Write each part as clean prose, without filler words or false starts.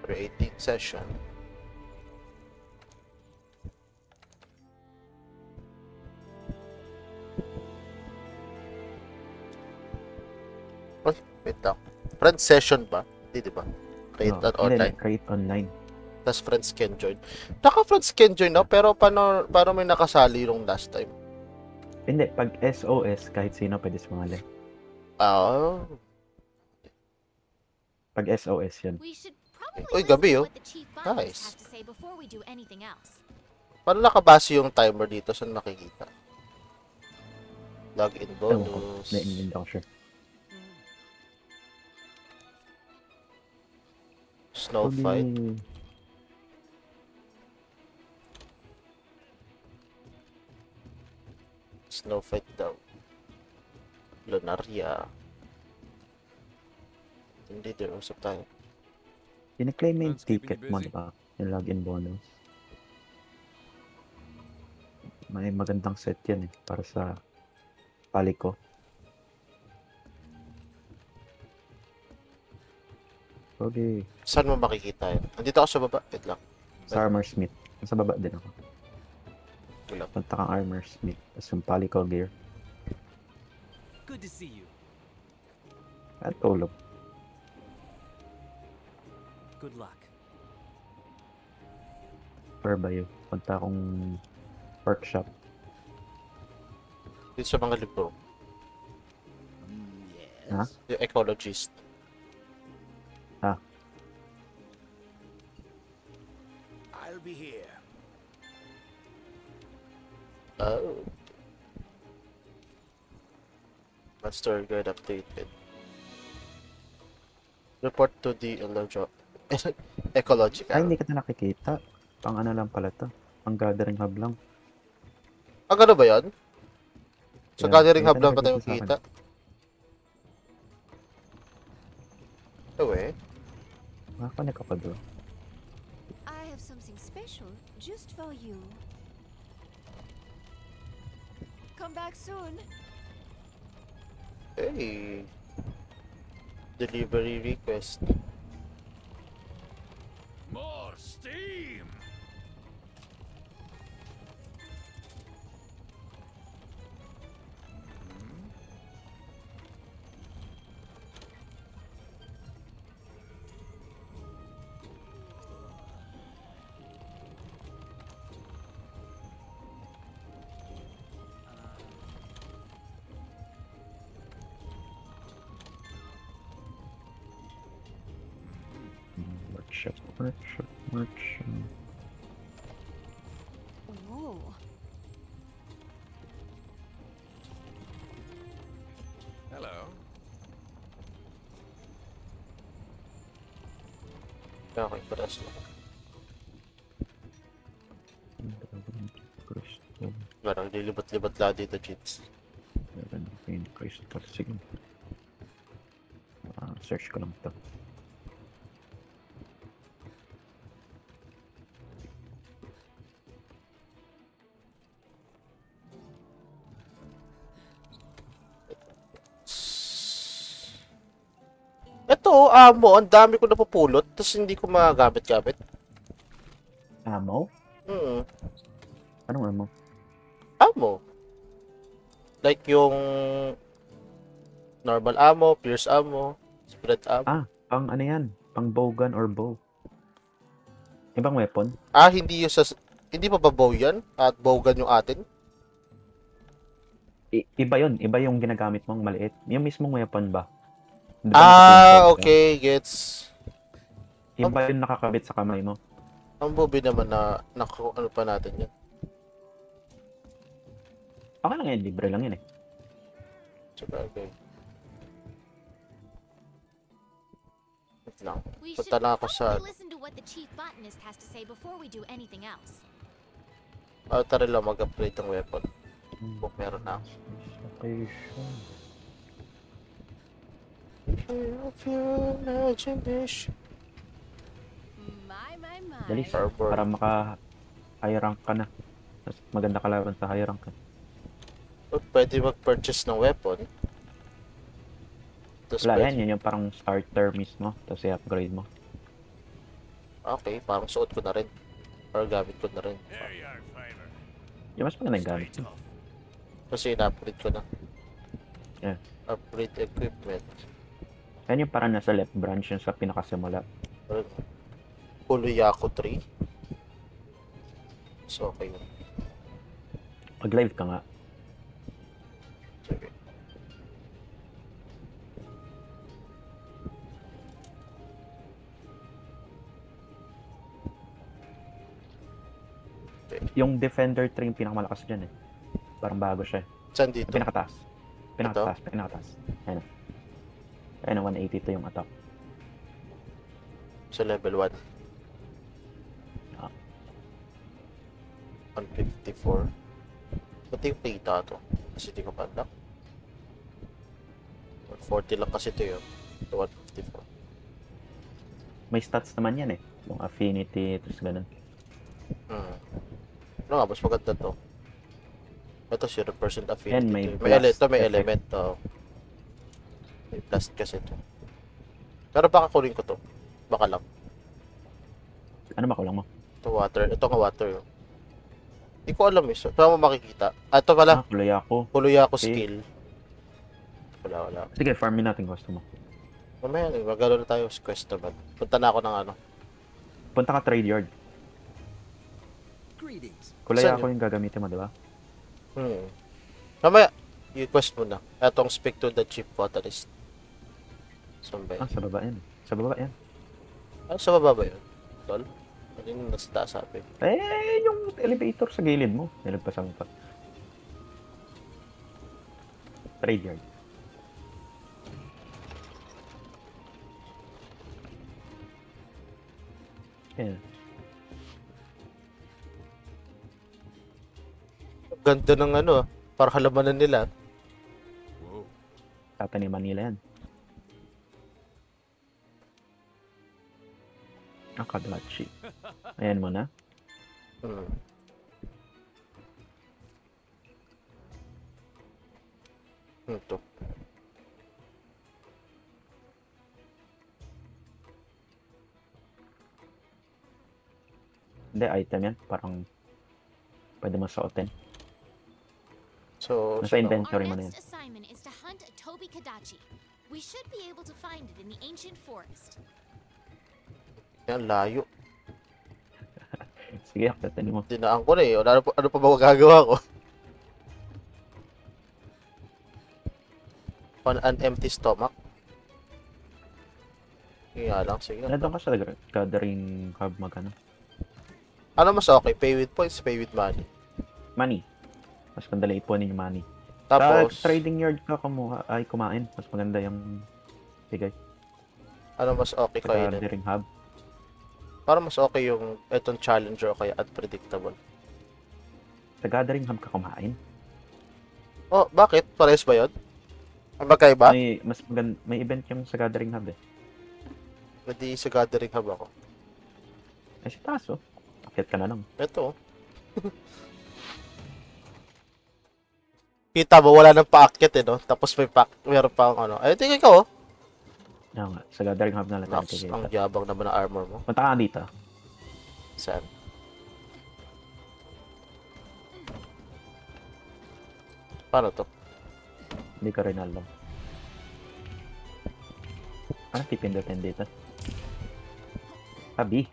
Creating session. Oh, wait lang. Friend session ba? Hindi, di ba? Create an online. Create online. Tapos friends can join. Naka-friends can join, no? Pero paano may nakasali nung last time? Hindi, pag SOS, kahit sino pwede sumali. Oh. Pag SOS yun. Uy, gabi, oh. Nice. Paano nakabase yung timer dito? Saan nakikita? Login bonus. Hindi ako sure. Snow fight. Snow fight daw. Lunaria. Hindi din, usap tayo. Pinaklaim mo yung ticket mo, diba? Yung login bonus. May magandang set yan eh, para sa paliko. Okay. Saan mo makikita yun? Andito ako sa baba. Wait lang. Sa Armor Smith. Nasa baba din ako. Wala. Punta kang Armor Smith. Tapos yung paliko gear. Good to see you. At tulog. Good luck. Where ba yun? Punta akong workshop. Dito sa mga libro. Yes. Ha? Yung ecologist. Ah. I'll be here. Oh. Master guide updated. Report to the ecological. Ay, hindi kita nakikita. Pang ano lang pala to. Pang gathering hub lang. Ah, gano'n ba yan? Sa Yeah, gathering hub kita lang ka tayo nakikita sa akin. makikita? Ewe. Makakonek ka pa doon. I have something special just for you. Come back soon. Hey. Delivery request. More steam. Workshop. Oh. Hello. Okay, paras lang. Crystal. Parang lilibat-libat lang dito, cheats. Crystal. Sige. Search ko lang ito. Ito, amo, ang dami ko napupulot, tapos hindi ko magagamit-gamit. Ammo? Anong ammo? Ammo. Like yung normal ammo, pierce ammo, spread ammo. Pang ano yan? Pang bowgun or bow. Ibang weapon? Hindi yung hindi pa ba bow yan? At bowgun yung atin? Iba yun. Iba yung ginagamit mong maliit. Yung mismong weapon ba? Okay, gets. Iba yung nakakabit sa kamay mo. Ang bobi naman na ano pa natin yan. Okay lang yan. Libre lang yun eh. Sabagay. Wait lang. Punta lang ako sa... tara lang mag-upgrade ng weapon. Kung meron na ako. Dali, para maka-high rank ka na. Mas maganda kalaban sa high rank ka. Pwede mag-purchase ng weapon. Wala yan, yun yung parang starter mismo. Tapos i-upgrade mo. Okay, parang suot ko na rin. Or gamit ko na rin. Here you are, favor. Yung mas maganda yung gamit. Straight off. Kasi na-upgrade ko na. Yeah. Upgrade equipment. Yan yung parang nasa left branch yung sa pinakasimula. Puluyaku 3. So, okay yun. Mag-live ka nga. Sige. Yung Defender 3 yung pinakamalakas dyan eh. Parang bago siya eh. Saan Yung dito? pinakataas. Pinakataas. Ayun o. Ayun o, 182 yung attack. Sa level 1. Ah. 154. Pati yung kita to. Kasi di ko pa-unlock. 140 lang kasi ito yun. Ito 154. May stats naman yan eh. Yung affinity, tapos ganun. Ano nga, mas maganda to. Ito 0% affinity. And may May blast may effect. element. Oh. May blast kasi to. Pero baka kunin ko to. Baka lang. Ano ba kulang mo? Ito water. Ito nga water. Oh. Hindi ko alam eh. So, saan mo makikita? Ah, ito pala. Kuloy ako. Puluyaku Okay. skill. Wala. Sige, farmin natin gusto mo. Mamaya, magano na tayo sa quest naman. Punta na ako ng ano. Punta ka trade yard. Greetings. Kulay Saan ako yung gagamitin mo, di ba? Mamaya, i-quest mo na. Etong speak to the chief botanist. Saan ba yun? Sa baba yan. Sa baba yan. Ah, sa baba ba yun? Tol? Ano yung nasa taas sabi? Eh, yung elevator sa gilid mo. Nilagpasan mo pa. Trade yard. Yan. Ganda ng ano ah. Para halamanan nila. Whoa. Tataniman nila yan. Ang kadlachi. Ayan mo na. Hmm. Ito. Hindi, item yan. Parang pwede mo suotin. So, Nasa sino? inventory mo Our na yan. next assignment is to hunt a Toby Kadachi. We should be able to find it in the ancient forest. Yan, layo. Sige, aktatin mo. Dinaan ko na eh. Ano pa ba magagawa ko? On an empty stomach. Sige nga lang, sige. Ano doon ka sa gathering hub magano? Ano mas okay? Pay with points, pay with money. Money. Mas madali ipunin yung money. Tapos, Sa trading yard ka kumain. Mas maganda yung bigay. ano mas okay Sa kainin? gathering hub. Para mas okay yung etong challenger o kaya unpredictable. Sa gathering hub ka kumain. Oh, bakit? Pares ba yun? Ang magkaiba? May mas maganda, may event yung sa gathering hub eh. Hindi sa gathering hub ako. Ay, si taas oh. Akit ka na lang. Ito. Kita mo, wala nang paakyat eh, no? Tapos meron pa ano. Ay, tingin ka, oh. Yan nga, sa gathering hub na lang tayo Nox, kikita. ang yabang naman ng armor mo. Punta ka dito. Saan? Paano to? Hindi ka rin alam. Ano pipindutin dito? Tabi.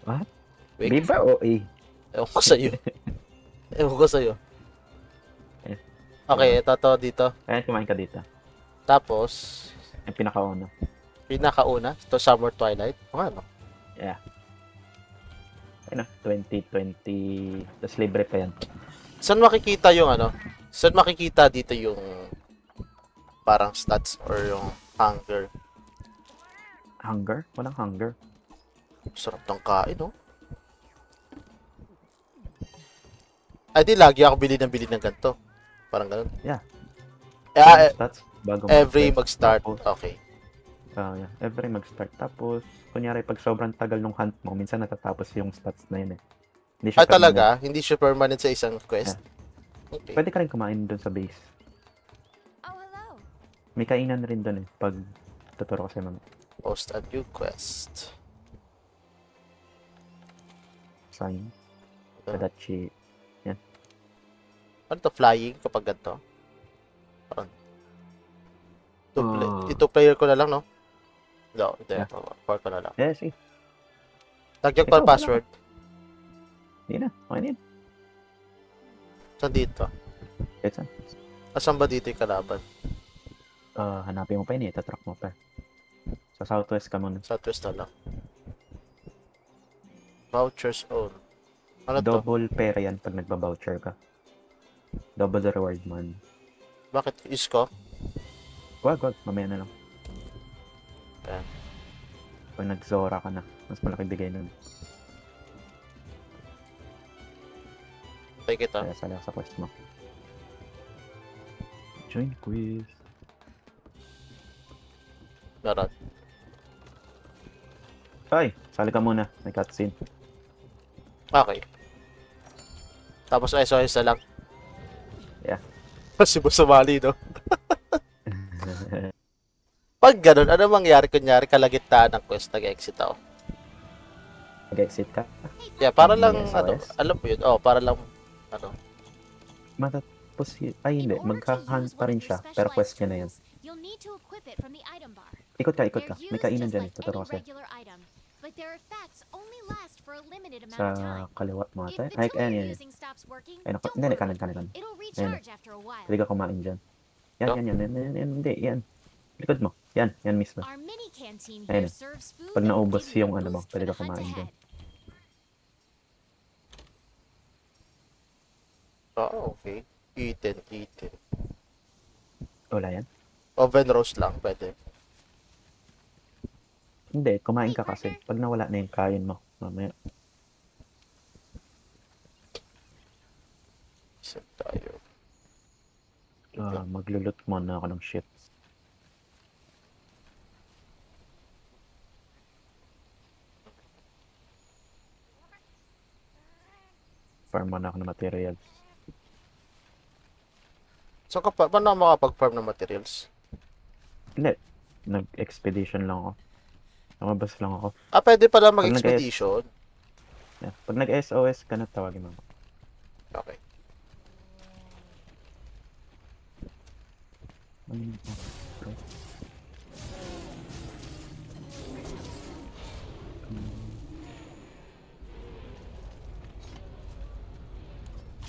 What? Wait. Di ba o A? Ewan ko sa'yo. Ewan ko sa'yo. Eh. Okay, ito to dito. Ayan, kumain ka dito. Tapos, Yung pinakauna. pinakauna, ito Summer Twilight. O ano? Yeah. Ayun na, 2020. Tapos libre pa yan. Saan makikita yung ano? Saan makikita dito yung parang stats or yung hunger? Hunger? Walang hunger. Sarap ng kain, no? Ay, di lagi ako bili ng ganito. Parang ganun. Yeah. Eh, Stats, bago every mag-start. mag-start. Tapos, Okay. yeah. Every mag-start. Tapos, kunyari, pag sobrang tagal nung hunt mo, minsan natatapos yung stats na yun eh. Hindi siya Ay, talaga? Hindi siya permanent sa isang quest? Okay. Pwede ka rin kumain dun sa base. Oh, hello. May kainan rin doon eh. Pag tuturo ko sa mga Post a new quest. sign. Ito. Kadachi. Ano to? Flying kapag ganito? Parang... Ah. Ito player ko na lang, no? No, hindi. Yeah. 4 ko na lang. Yes, eh. Lagyan ko Ikaw, ang password. Hindi na. Okay na yun. Saan dito? Kahit saan. Asan ba dito yung kalaban? Hanapin mo pa yun eh. Tatrack mo pa. Sa southwest ka muna. Southwest na lang. Vouchers own. Ano to? Double pera yan pag nagba-voucher ka. Double the reward man. Bakit? Is ko? Wag. Mamaya na lang. Ayan. Pag nag-Zora ka na, mas malaki bigay nun. Take kita. Kaya sala sa quest mo. Join quiz. Meron. Ay, sali ka muna. May cutscene. Okay. Tapos SOS na lang. Yeah. Kasi mo sumali, no? Pag ganun, ano mangyari? Kunyari, kalagitnaan ng quest, nag-exit ako. Mag-exit ka. Yeah, para lang, SOS? ano, alam mo yun. Oh, para lang, ano. Matatapos ay hindi. Magka-hunt pa rin siya. Pero quest niya na yan. You'll need to equip it from the item bar. Ikot ka. They're May used kainan just dyan eh. like Tuturo any ko sa'yo. regular item, but their effects only last for a limited amount Sa of time. kaliwa mo If ata. the Ay, tool ayan, you're yan. using stops working, Ay, naku. don't Hindi, worry. kanan. It'll recharge after a while. Pwede ka kumain dyan. Yan. Hindi, yan. Likod mo. Yan mismo. Our mini canteen Ayun here eh. serves food Pag that will naubos give you a yung ano mo, boost pwede for ka the hunt kumain dyan. ahead. Okay. Eaten. Wala yan? Oven roast lang, pwede. Hindi, kumain ka kasi. Pag nawala na yung kain mo, mamaya. Isip tayo. Maglulot muna ako ng shit. Farm muna ako ng materials. So, paano ako makapag-farm ng materials? Hindi. Nag-expedition lang ako. Lumabas lang ako. Pwede pala Pag mag-expedition. Yeah. Pag nag-SOS ka na, tawagin mo ako. Okay.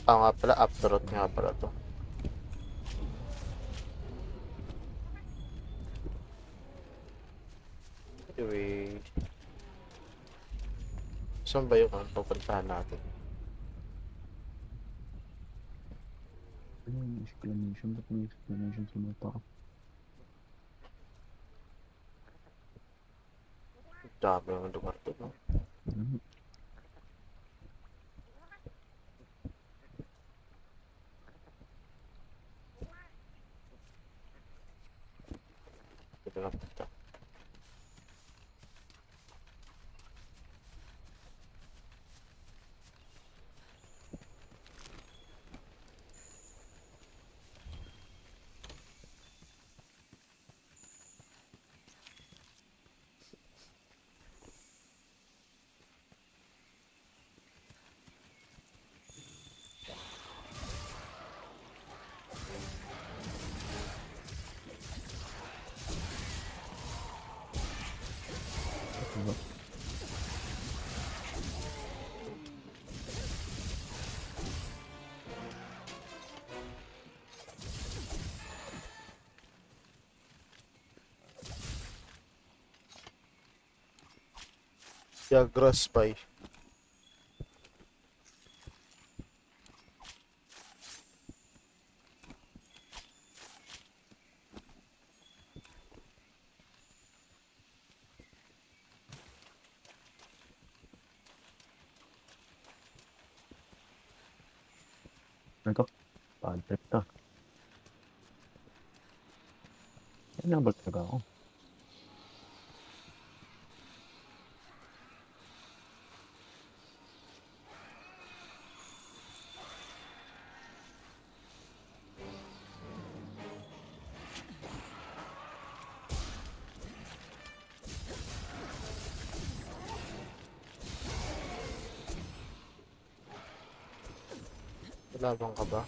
Nga pala, afterthought nga pala to. Anyway. Saan ba yung pupuntahan natin? Exclamation. Ba't may exclamation sa mata ko? Dami ang lugar to, no? Ito lang punta. Viagra Spy. Ano? Bad trip to. Yan ang talaga ako. Labang ka ba?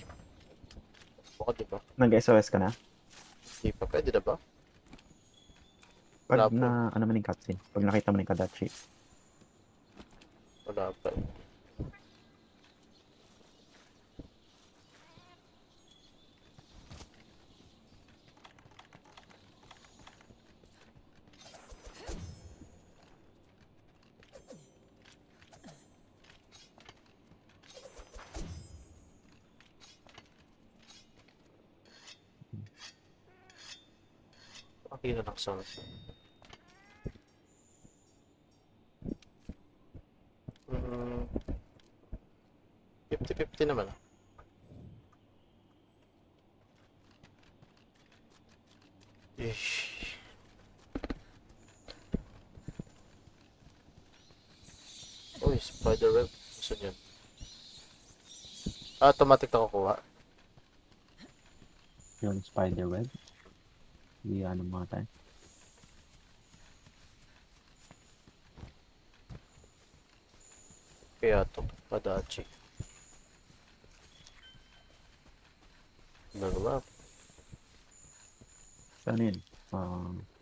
Baka di ba? Nag-SOS ka na? Di pa, pwede na ba? Pag Wala po. na, ano man yung cutscene? Pag nakita mo na yung Kadachi. Wala pa. Pakina ng sound. Hmm. 50-50 naman. Ish. Uy, spider web. Gusto niyan. Automatic na kukuha. Yung spider web. Hindi ano mga tayo. Kaya to, Kadachi. Ano ba? Saan yun?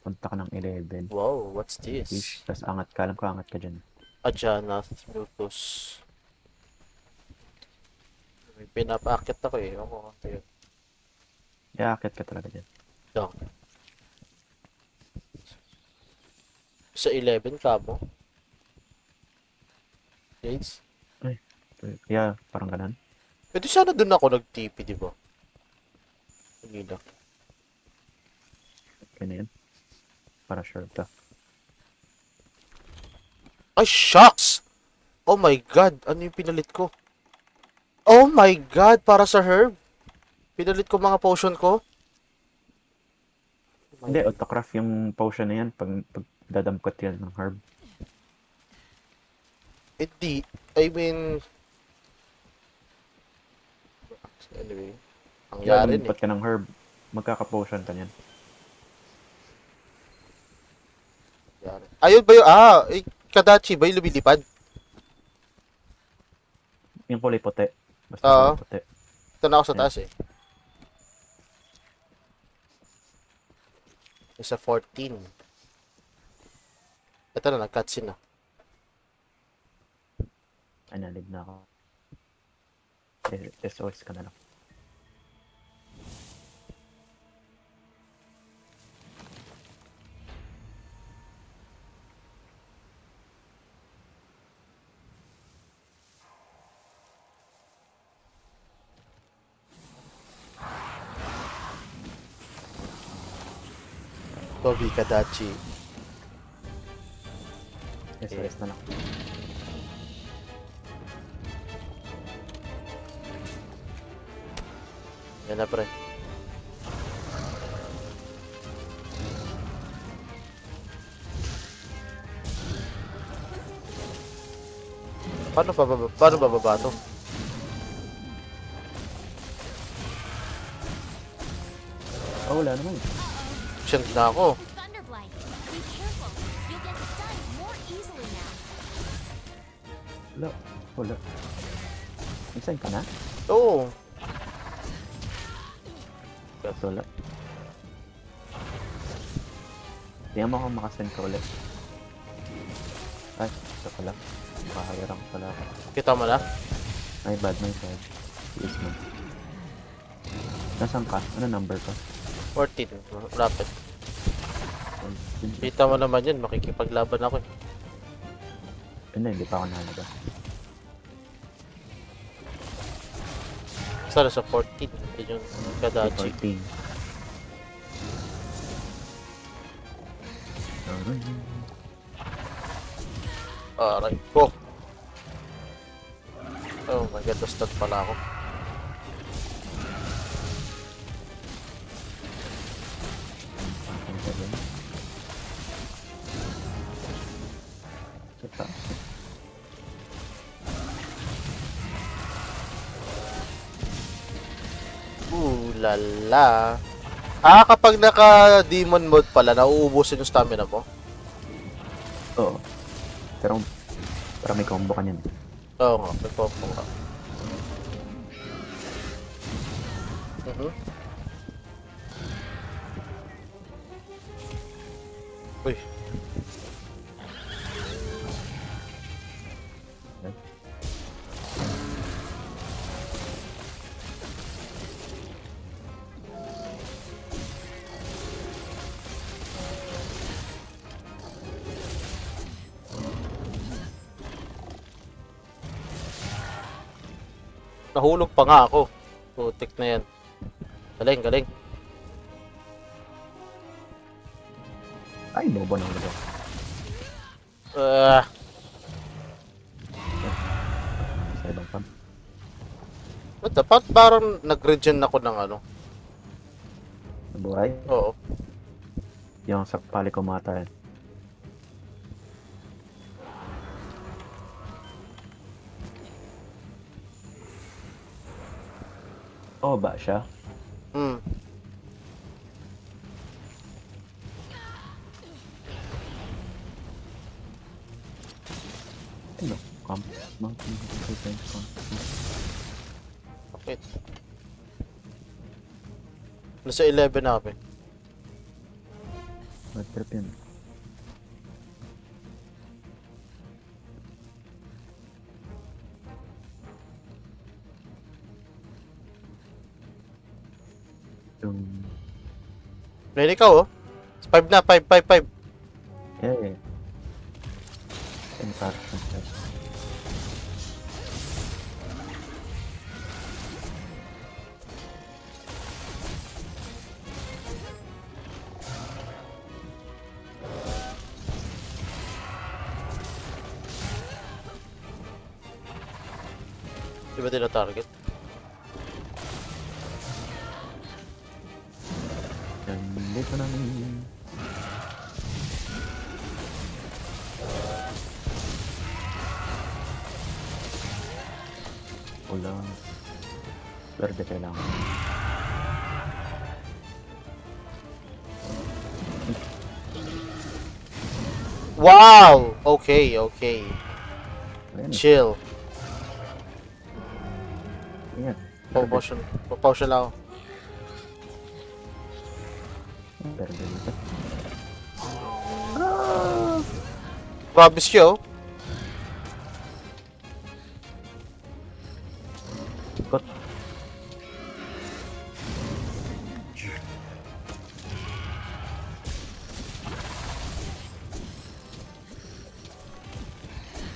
Punta ka ng 11. Wow, what's this? Fish, tas angat ka. Alam ko angat ka dyan. Ajanath Mutus. May pinapakit ako eh. Ako, yun. Iakit ka talaga dyan. Ito. Sa 11 ka mo? Shades? Yeah, parang ganun. Pwede sana dun ako nag-TP, di ba? Hindi na. Okay na yan. Para sure ka. Ay, shucks! Oh my God! Ano yung pinalit ko? Oh my God! Para sa herb? Pinalit ko mga potion ko? Hindi, autocraft yung potion na yan pag dadamkot yan ng herb. Hindi. I mean... Anyway. Ang Kaya yari damkot ka ng herb, magkaka-potion ka yan. Yari. Ayun ba yung... Kadachi ba yung lumilipad? Yung kulay puti. Basta Oo. kulay puti. Ito na ako sa taas eh. Isa 14. Ito na, nag-cutscene na. Ay, nalig na ako. SOS ka na lang. Tobi Kadachi. SOS na lang. Yan na pre. Paano bababa to? Oh, wala naman. Siyang na ako. Thunderblight. Be careful. You'll get stunned more easily now. Wala. Wala. Minsan ka na? Oo. Wala. Tingnan mo kung makasend ka ulit. Ay, ito pala. Makahirang pala ako. Kita mo na? Ay, bad my side. Yes, man. Nasaan ka? Ano number ka? 14. Rapid. Kita mo naman yan. Makikipaglaban ako eh. Hindi pa ako nahalaga. Sana sa 14. Yun yung Kadachi. 14. Aray ko. Oh my God. Bastard pala ako. Sa taas. Lala. Kapag naka-demon mode pala, nauubusin yung stamina mo? Oo. Pero para may combo ka niyan. Oo nga, nagpapong ka. Mhm. Uy. Nahulog pa nga ako. Putik na yan. Galing, galing. Ay, bobo na ulo. Ah, Sa ibang pump. dapat parang nag-regen ako ng ano. Nabuhay. Oo. Yung sa pali ko mata eh. Oh, ba siya? Hmm. Ano? Mountain Defense. Wait. Nasa 11 na kami. Mag-trip yun. Yung... Ngayon ikaw oh. 5 na, 5, 5, 5. Eh. Impact. Di ba tina-target? Yan, dito namin. Wala. Verde kailangan. Wow! Okay, okay. Ayan. Chill. Ayan. Potion. Potion lang ako. Verde dito. Grabe siya oh. Ikot.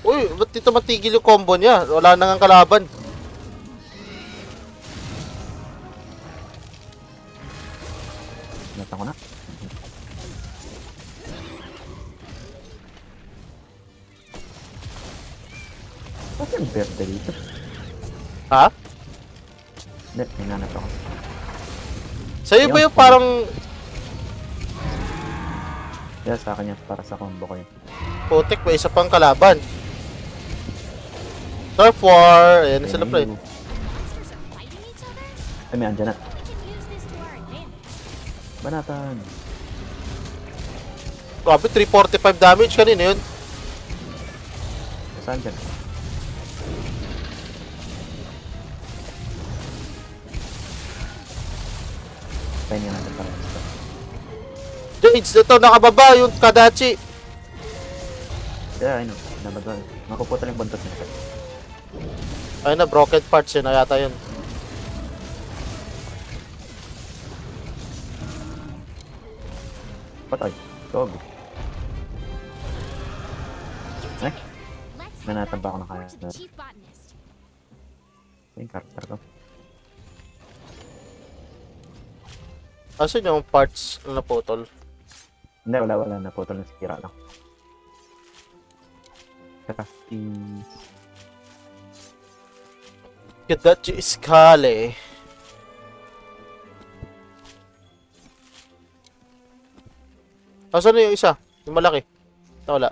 Uy, ba't dito matigil yung combo niya? Wala na nga kalaban. Nata ko na. Bakit yung verde dito? Ha? Hindi, hinanap ako. Sa'yo ba Ayun. yung parang... Yeah, sa akin yan. Para sa combo ko yun. Putik, may isa pang kalaban. Turf War! Ayan na sila pre. Monsters are fighting each other? Ay, may andyan na. We can use this to our advantage. Banatan. Grabe, 345 damage kanina yun. Saan dyan? Pahinga natin para ito. Jades, ito, nakababa yung Kadachi. Yeah, I know. Nabagal. Makuputal yung buntot nito. Ayun na, broken parts yun, yata yun. Patay. Dog. Eh? Let's Nanataba ako ng report to the kaya. chief botanist. Yung character ko. Asan yung parts na naputol? Hindi, wala. Naputol na sira lang. Katastis. Kadachi Iskale. Asan na yung isa? Yung malaki? Wala.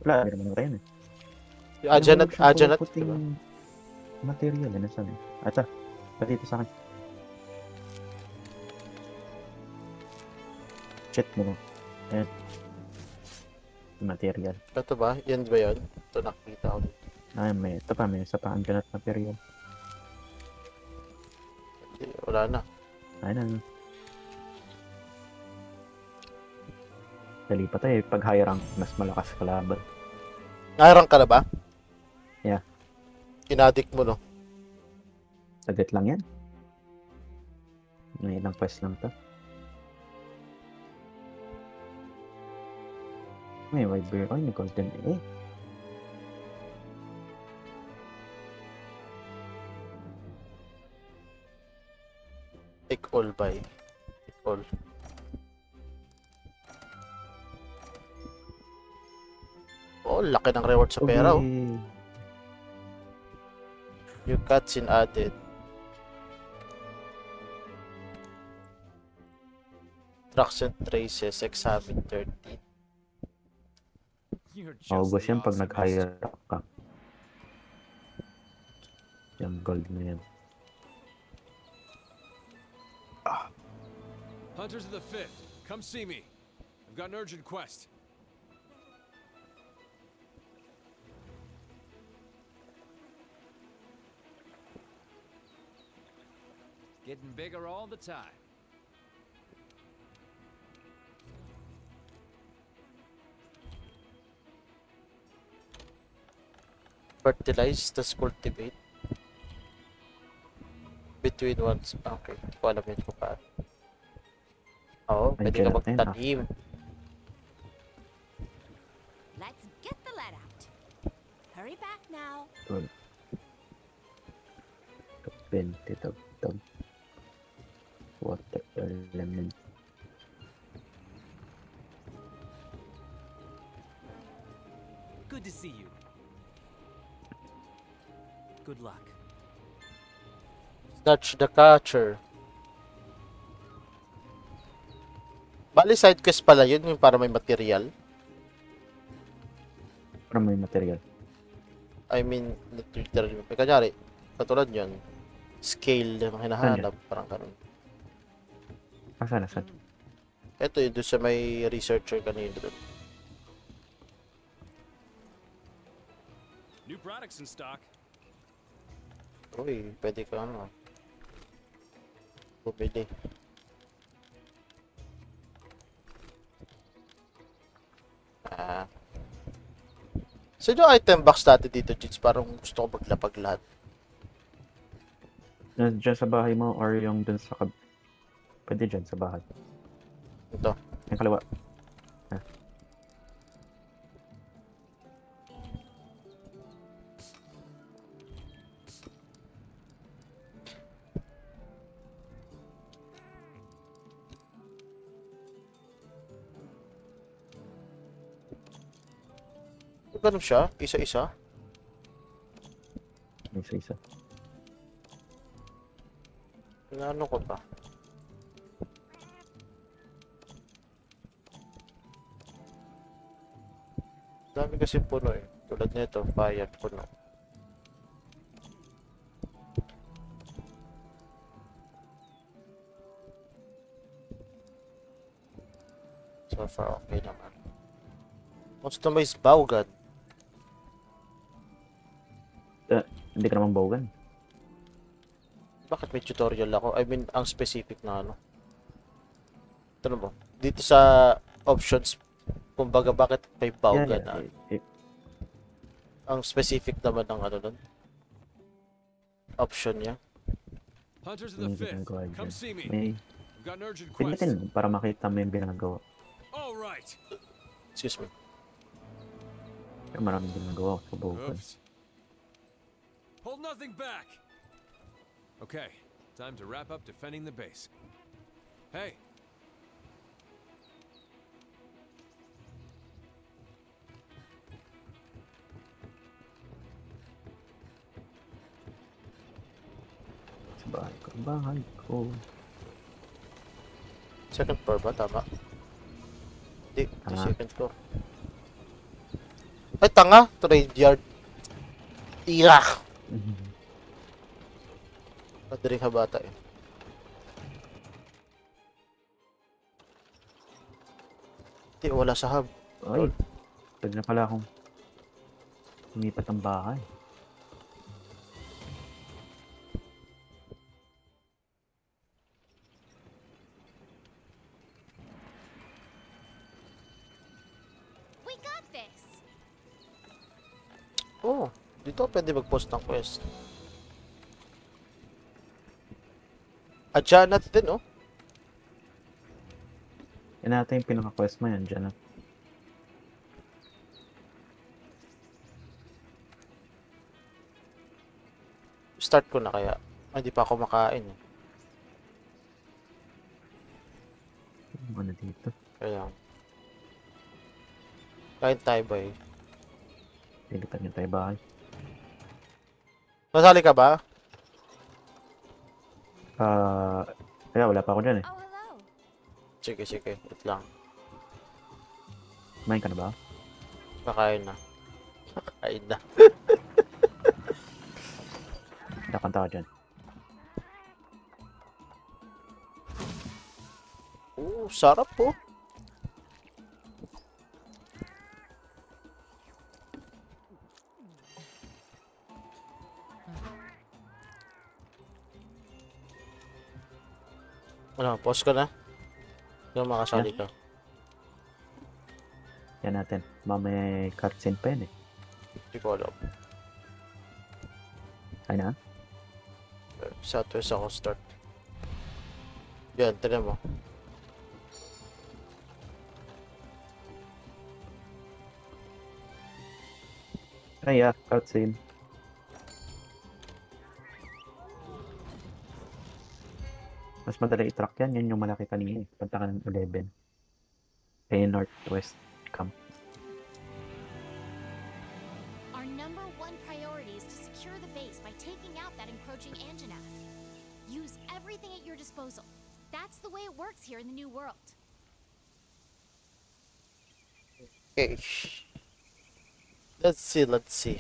Wala, hindi naman tayo eh. Yung Ajanat, Ajanat. Puting Diba? material, ano saan eh. Ito, dito sa akin. Check mo. Ayan. Material. Ito ba? Yan ba yun? Ito nakikita ko. Ay, may isa pa, Ajanat material. Wala na. Ayun. Dali pa tayo. Pag high rank, mas malakas kalaban. Narang ka na ba? Yeah. Inadik mo, no? Saglit lang yan. May ilang quest lang to. May white bear. Ay, may golden A. Take all by. Take all. Oh, laki ng reward sa pera, oh. Okay. New cutscene added. Tracks and traces, examine 13. You're just Maubos the yan pag awesomest. nag-higher rank ka. Yung gold na yan. Hunters of the 5th, come see me. I've got an urgent quest. Getting bigger all the time. Fertilize, tas cultivate. Between ones. Okay, ko alam yun kung paano. Oo, Ay, pwede ka kailan na yun, magtanim. Let's get the lead out. Hurry back now. 12. 20 tagtag. Water element. Good to see you. Good luck. Snatch the catcher. Bali side quest pala yun, yung para may material. Para may material. I mean, literally. Kanyari, katulad yun, scale yung hinahanap, parang ganun. Asan, asan? Ito yun, doon sa may researcher kanina doon. New products in stock. Uy, pwede ka ano. Bumili. Saan yung item box dati dito, Jits? Parang gusto ko maglapag lahat. Diyan sa bahay mo or yung dun sa Pwede dyan sa bahay. Ito. Yung kaliwa. Ganun siya? Isa-isa? Isa-isa. Ano ko pa? Dami kasi puno eh. Tulad nito, fire puno. So far, okay naman. Customize bowgun. Hindi ka naman bogan. Bakit may tutorial ako? I mean, ang specific na ano. Ito mo. Dito sa options, kumbaga bakit may bowgun na. Ang specific naman ng ano nun. Option niya. Hunters of the 5th, come see me. May I've got an urgent quest. pinitin para makita mo yung ginagawa. All right. Excuse me. Pero maraming ginagawa sa bogan. Oops. Hold nothing back. Okay, time to wrap up defending the base. Hey. Sa bahay ko. Second floor ba? Tama. Hindi, Tama. second floor. Ay, tanga! Trade yard. Iyak! Madaling habata eh. Hindi, wala sa hub. Ay, pwede na pala akong lumipat ang bahay. this. Oh, dito pwede mag-post ng quest. At Janat din, oh. Yan natin yung pinaka-quest mo yan dyan. Start ko na kaya. Hindi pa ako makain. Eh. Ano dito? Kaya. Kain tayo ba eh? Pilitan yung tayo bahay. Nasali ka ba? Kaya wala pa ako dyan eh. Oh, hello. Sige, sige. Wait lang. Kumain ka na ba? Kakain na. Kakain na. Nakanta ka dyan. Sarap po. Ano, pause ka na? Yung makasali ka. Yan natin. May cutscene pa yan eh. Hindi ko alam. Ay na? Sa twist ako start. Yan, tignan mo. Ay yeah, cutscene. Mas madali i-track yan. Yan yung malaki kanina eh. Punta ka ng 11. Ay, Northwest Camp. Our number one priority is to secure the base by taking out that encroaching Anjanath. Use everything at your disposal. That's the way it works here in the New World. Okay. Let's see, let's see.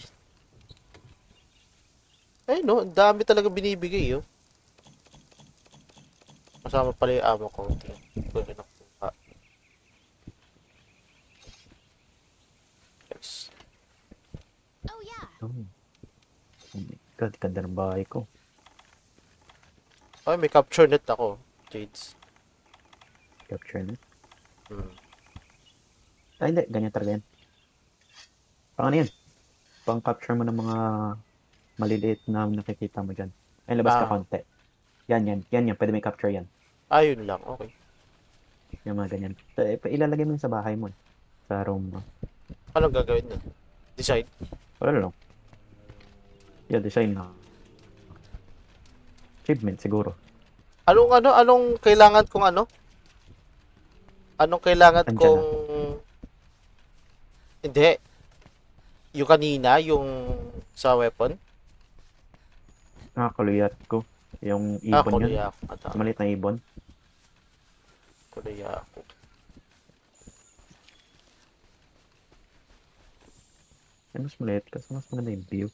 Ay no, ang dami talaga binibigay oh. Kasama pala yung amo ko. Hindi ko rin nakuha. Yes. Oh yeah. Oh my God, ganda ng bahay ko. Ay, may capture net ako. Jades. Capture na. Hmm. Ay, hindi. Ganyan talaga yan. Pang ano yan? Pang capture mo ng mga maliliit na nakikita mo dyan. Ay, labas ka konti. Yan. Pwede may capture yan. Ayun lang, okay. Yung mga ganyan. Ilalagay mo yun sa bahay mo. Sa room mo. Anong gagawin nun? Design? Wala lang. Yeah, design na. Achievement siguro. Anong kailangan kong ano? Anong kailangan Andyan kong... Hindi. Yung kanina, yung sa weapon? Kuluyat ko. Yung ibon yun. Kuliya ako. Maliit na ibon. Kuliya ako. Ay, mas maliit kasi mas maganda yung view.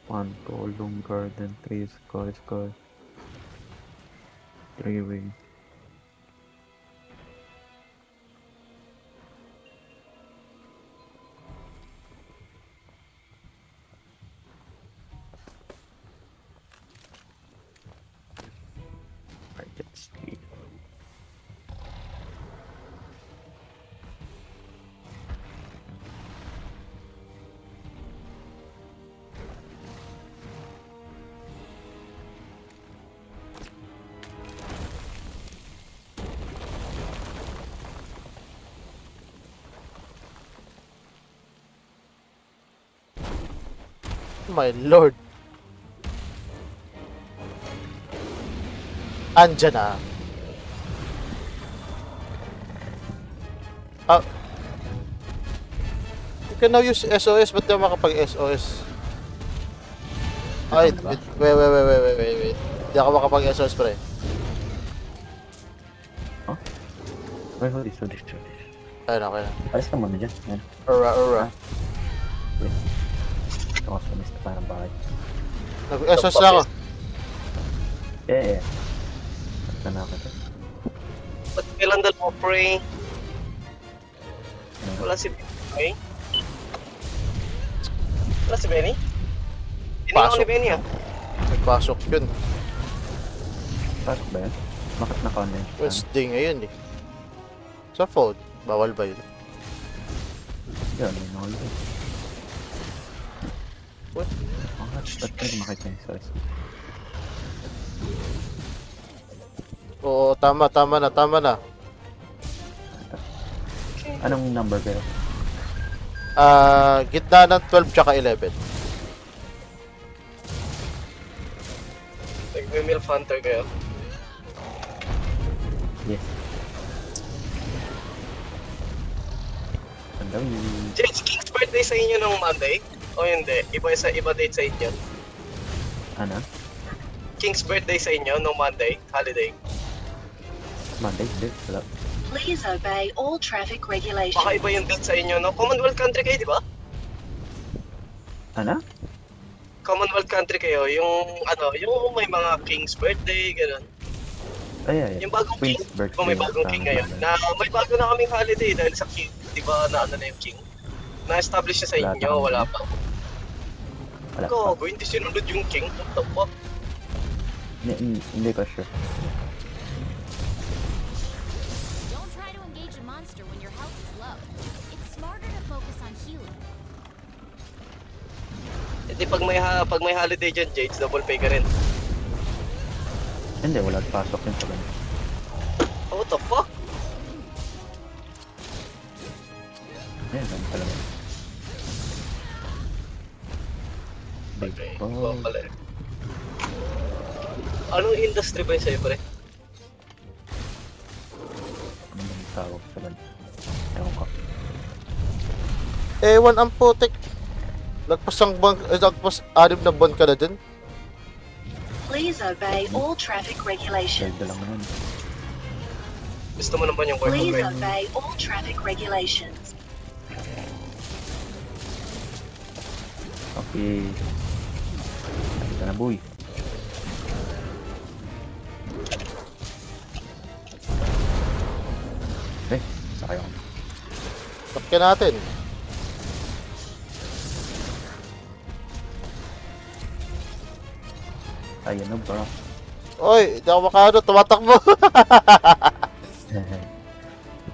Pan, column, garden, trees, sky. Three-way. Market Street. My lord. Andyan na. You can now use SOS, ba't di makapag-SOS? Ay, wait. Di ako makapag-SOS, pre. Wait, hold this. Ayun, okay na. Alis ka muna dyan. Ayan. Ura. Wait. Ako sumis na parang bahay. Nag-SOS na ako. Yeah. Basta na ako dyan. Ba't kailan dalawa, pre? Wala si Benny. Wala si Benny? Tinignan ko ni Benny ah. Nagpasok yun. Pasok ba yan? Bakit naka-online? Wednesday ngayon eh. Sa phone, bawal ba yun? Yan, may naka-online. What? Ba't pwede makita yung size? Oo, tama na. Anong number kayo? Gitna ng 12 tsaka 11. Nag-milf hunter kayo. Yes. Ang dami. James, King's birthday sa inyo nung Monday? O hindi? Iba date sa inyo? Ano? King's birthday sa inyo nung Monday? Holiday? Monday? Hindi. Wala. Please obey all traffic regulations. Baka iba yung date sa inyo, no? Commonwealth country kayo, di ba? Ano? Commonwealth country kayo, yung may mga King's birthday, gano'n. Ay. Yung bagong King, Queen's birthday. may bagong King ngayon. Na may bago na kaming holiday dahil sa King, di ba na ano na yung King? Na-establish na sa inyo, wala pa. Wala pa. Gago, hindi sinunod yung King. What the fuck? Hindi ko sure. Don't try to engage a monster when your health is low. It's smarter to focus on healing. E di pag may holiday dyan, Jades, double pay ka rin. Hindi, wala pasok yun sa ganun. Oh, what the fuck? Ayan, ganun pala. Big Oh, pala eh. Anong industry ba yung sa'yo, pre? Ano ba yung tawag sa ganun? Ewan ko. Ewan ang putik. Lagpas 6 na buwan ka na dun. Please obey all traffic regulations. Sweldo lang naman. Gusto mo naman yung work Please okay? obey all traffic regulations. Okay. Nakita na, boy. Sakay ako. Sakyan natin. Ayun na, bro. Oy, hindi ako makano, tumatakbo.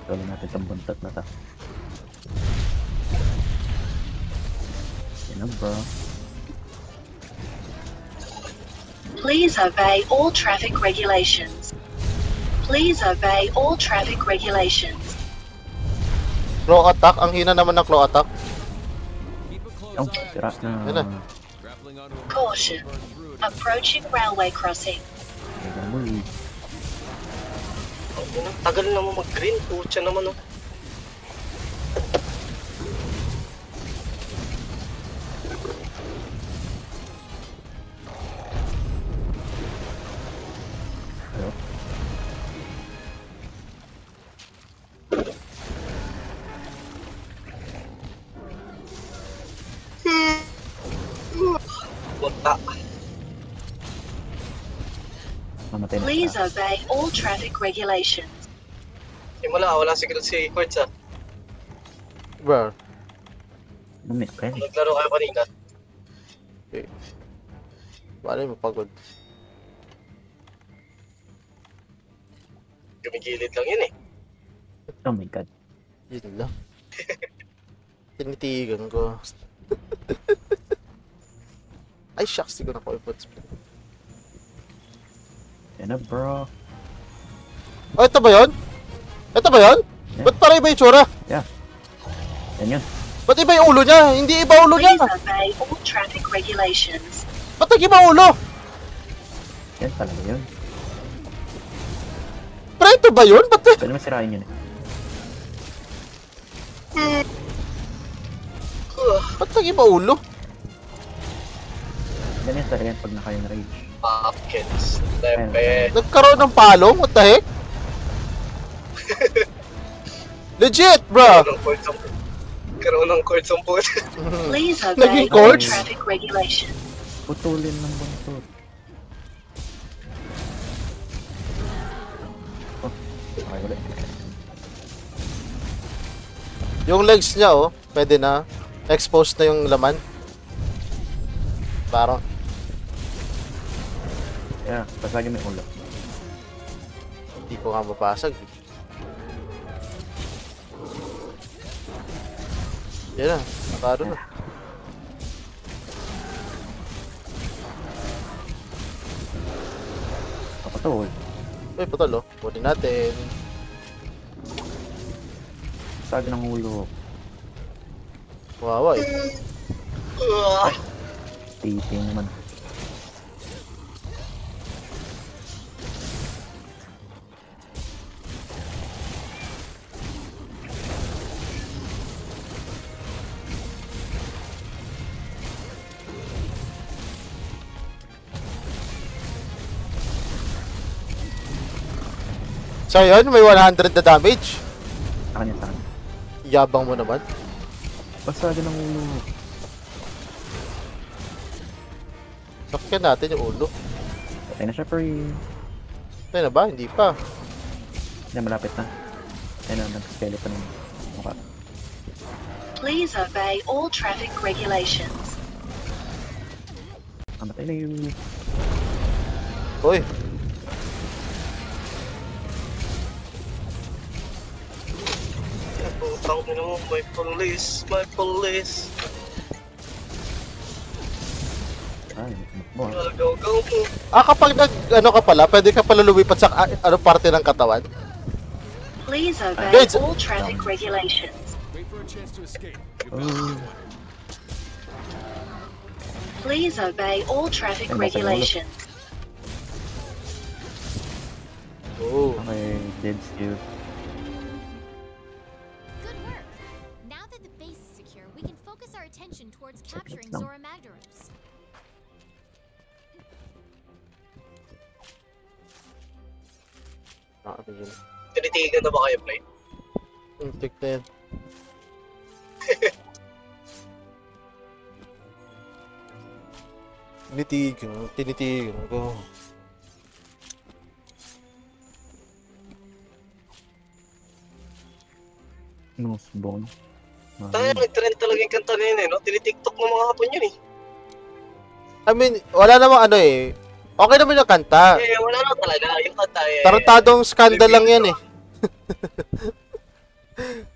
Tuloy natin itong buntot na ta. Ayun na, bro. Please obey all traffic regulations. Please obey all traffic regulations. Claw attack, ang hina naman ng claw attack. Keep a close Oh, eye. sira na. Yun na. Grappling onto a Caution. burn through it. Approaching railway crossing. Ayun na, boy. Tagal na mo mag-green, putya naman oh. Ayo. Punta. Mamatay na Please siya. obey all traffic regulations. Wala secret si Quartz ah. Bro, Lumit pa yan. Naglaro kayo kanina. malay mo pagod. Gumigilid lang yun eh. Oh my god. Yun lang. Tinitigan ko. Ay, shucks, di ko na ko i-put split. Ayun na, bro. Oh, ito ba yun? Ito ba yun? Yeah. Ba't para iba yung tsura? Yan yun. Ba't iba yung ulo niya? Hindi iba ulo niya. Please obey all traffic regulations. Ba't nag-iba ulo? Yan talaga yun. ito ba yun? Ba't, Pwede masirain yun eh. ba't nag-iba ulo? Ganyan talaga yan pag naka-enrage. Hopkins. Lepe. Nagkaroon ng palong? What the heck? Legit, bro! Karoon ng court ang puto. Please Naging obey all courts? traffic regulations. Putulin ng buntot. Oh, okay ulit. Yung legs niya, oh, pwede na. Exposed na yung laman. Parang, Yeah, pasagin mo yung ulo. hindi ko nga mapasag. Yan na, nakaro na. Kapatol. Uy, putol, oh. Kunin natin. Pasagin ng ulo. Wawa, eh. Titi naman. So, yun, may 100 na damage. Sa kanya, sa kanya. Yabang mo naman. Pasagin ng ulo. Sakyan natin yung ulo. Patay na siya, pre. Ayun na ba? Hindi pa. Hindi, malapit na. Ayun na, nag-skeleton ng mukha. Please obey all traffic regulations. Amatay na yun. Uy, Putang ina mo, may police, may police. Ay, mo. Go, go, go. kapag ano ka pala, pwede ka pala lumipat sa ano parte ng katawan. Please obey Guys. all traffic regulations. Wait for a chance to escape. Oh, Please obey all traffic Ay, nasa regulations. Oh. okay, dead still. Good work. Now that the base is secure, we can focus our attention towards capturing lang. Zora Magdaros. Nakapin yun. Tinitigan na ba kayo, Play? Tik na yan. Tinitigan ko. Nosebone. Tayo, nag-trend talaga yung kanta na yun eh, no? Tinitiktok ng mga hapon yun eh. I mean, wala namang ano eh. Okay naman yung kanta. Eh, wala na talaga. Yung kanta eh. Tarantadong scandal lang yan eh.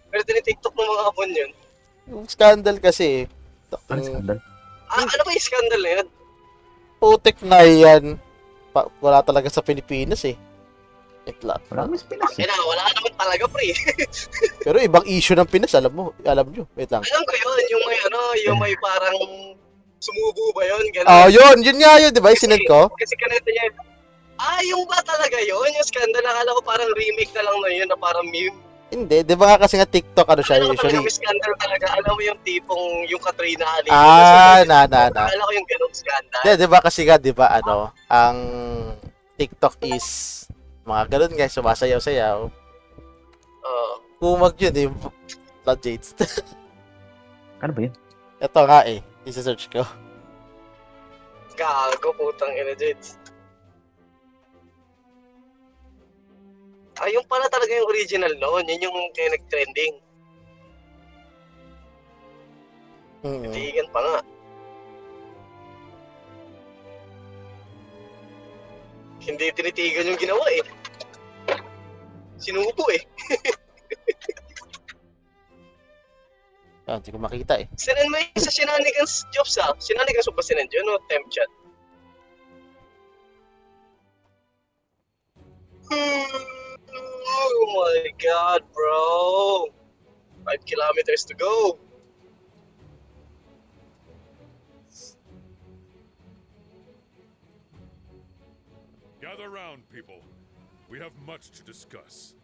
Pero tinitiktok ng mga hapon yun. Yung scandal kasi eh. Ano scandal? Ano ba yung scandal na yun? Putik na yan. Wala talaga sa Pilipinas eh. Itla. Wala kami sa Pinas eh. Wala naman talaga, pre. Pero ibang issue ng Pinas, alam nyo. Wait lang. Alam ko yun, yung may parang sumubo ba yun? Ganun. Yun nga yun, di ba? Sinend ko. Kasi kanito niya, yung ba talaga yun? Yung scandal, akala ko parang remake na lang na yun, na parang meme. Hindi, di ba nga kasi nga TikTok ano siya Alam ko usually. talaga may scandal talaga. Alam mo yung tipong, yung Katrina Ali. Na. Akala ko yung ganung scandal. Di ba kasi nga, di ba ano, ang TikTok is mga ganun guys, sumasayaw-sayaw. Kumag yun eh. Blood Jades. Ano ba yun? Ito nga eh. Isa-search ko. Gago, putang ina, Jades. Yung pala talaga yung original noon. Yun yung kaya nag-trending. Titigan pa nga. Hindi tinitigan yung ginawa eh. Sinubo eh. Hindi ko makita eh. Sinend mo yung sa Shenanigans Jobs ah. Shenanigans mo ba sinend yun o temp chat? Oh my god, bro. 5 kilometers to go. Gather round, people. We have much to discuss.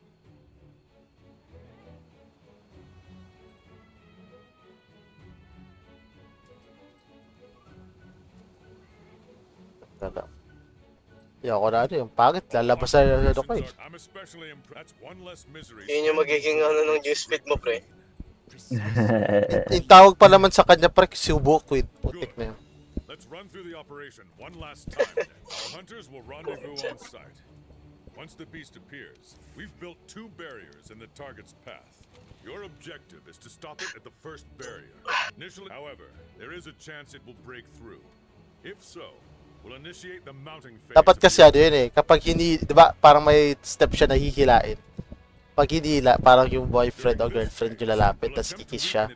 Ganda. Yung ako na ano, yung pangit, lalabas na ano ko eh. I'm especially impressed. One less misery. Yun yung magiging ano ng newsfeed mo, pre. Yung tawag pa naman sa kanya, pre, Subo Queen. Putik na yun. Let's run through the operation one last time. Then. Our hunters will rendezvous on site. Once the beast appears, we've built 2 barriers in the target's path. Your objective is to stop it at the first barrier. Initially, however, there is a chance it will break through. If so, we'll initiate the mounting phase. Dapat kasi ano yun eh, kapag di ba, parang may step siya na hihilain. Pag hinila, parang yung boyfriend o girlfriend yung lalapit, tapos kikiss siya.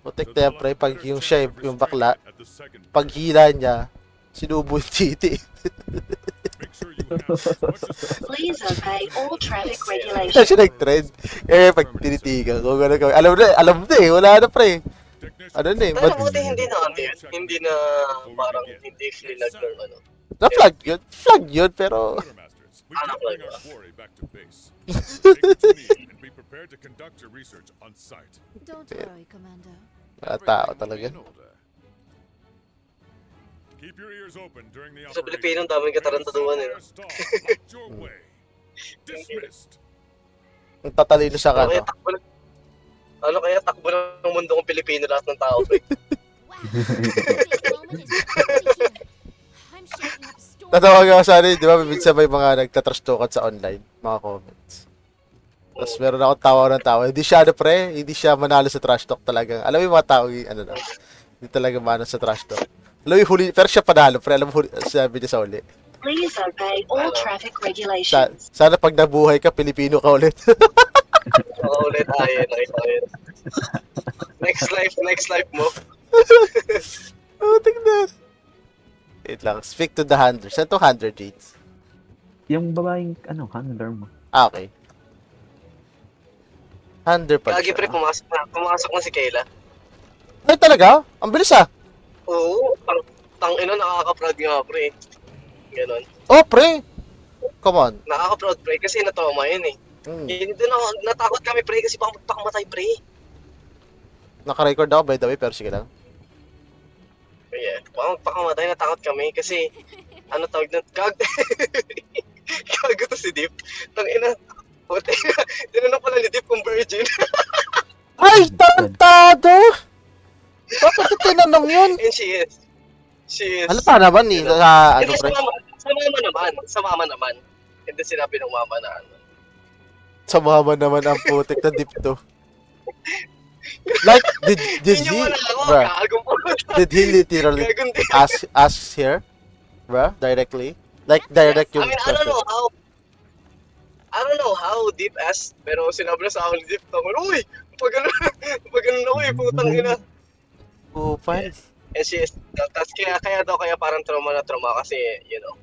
Putik na yan, pre, pag yung siya, yung bakla, pag hila niya, sinubo yung titi. Please obey all traffic Kaya regulations. siya nag-trend. Eh, pag tinitigan ko, gano'n gawin. Alam na eh, wala na, pre. Ano na eh, Pero buti hindi na ano yun. Hindi na parang hindi flag or ano. na-flag yun. Flag yun, pero... We can bring our quarry back to base. Take it to me and be prepared to conduct your research on site. Don't worry, Commander. Mga tao talaga. Keep your ears open during the Sa operation. Pilipino, daming katarantaduhan eh. Light your way. Dismissed. Ang tatalino sa Ano kaya kano. takbo na... Ano kaya takbo ng mundo kong Pilipino lahat ng tao, pre? Wow, this moment is finally here. I'm shaking up a storm. Natawag ako sa ano, di ba, minsan may mga nagtatrash talkan sa online, mga comments. Tapos meron akong tawa ng tawa. Hindi siya ano pre, hindi siya manalo sa trash talk talaga. Alam mo yung mga tao, ano na, hindi talaga manalo sa trash talk. Alam mo yung huli, pero siya panalo pre, alam mo huli, sabi niya sa uli. Please obey all traffic Sa, regulations. sana pag nabuhay ka, Pilipino ka ulit. Oo, ulit tayo, nakita ko yun. Next life mo. Oh, tingnan. Wait lang, speak to the handler. Saan to handler, Jades? Yung babaeng, handler mo. Ah, okay. Handler pala Kagi, siya. pre, pumasok na si Kayla. Ay, talaga? Ang bilis ah. Oo, tang-ina, nakaka-proud nga, pre. Ganon. Oh, pre. Come on. Nakaka-proud, pre, kasi natoma yun eh. Hindi na natakot kami, pre, kasi baka magpakamatay, pre. Naka-record ako, by the way, pero sige lang. Yeah, baka magpakamatay, natakot kami, kasi, ano tawag na, gago to si Deep. Tang-ina, puti na, tinanong pala ni Deep kung virgin. Ay, tarantado! Bakit ito tinanong yun? And she is. Ano pa naman eh, sa ano Hindi, pre? sa mama naman. Hindi sinabi ng mama na ano. Sa mama naman ang putik na dip to. Like, did he, bruh, did he literally ask here? Bruh, directly? Like, direct yung I mean, I don't know how Deep asked, pero sinabi na sa akin ni Deep, uy, pag ganun ako eh, putang ina. Oh, fine. And she is, tas kaya parang trauma kasi, you know,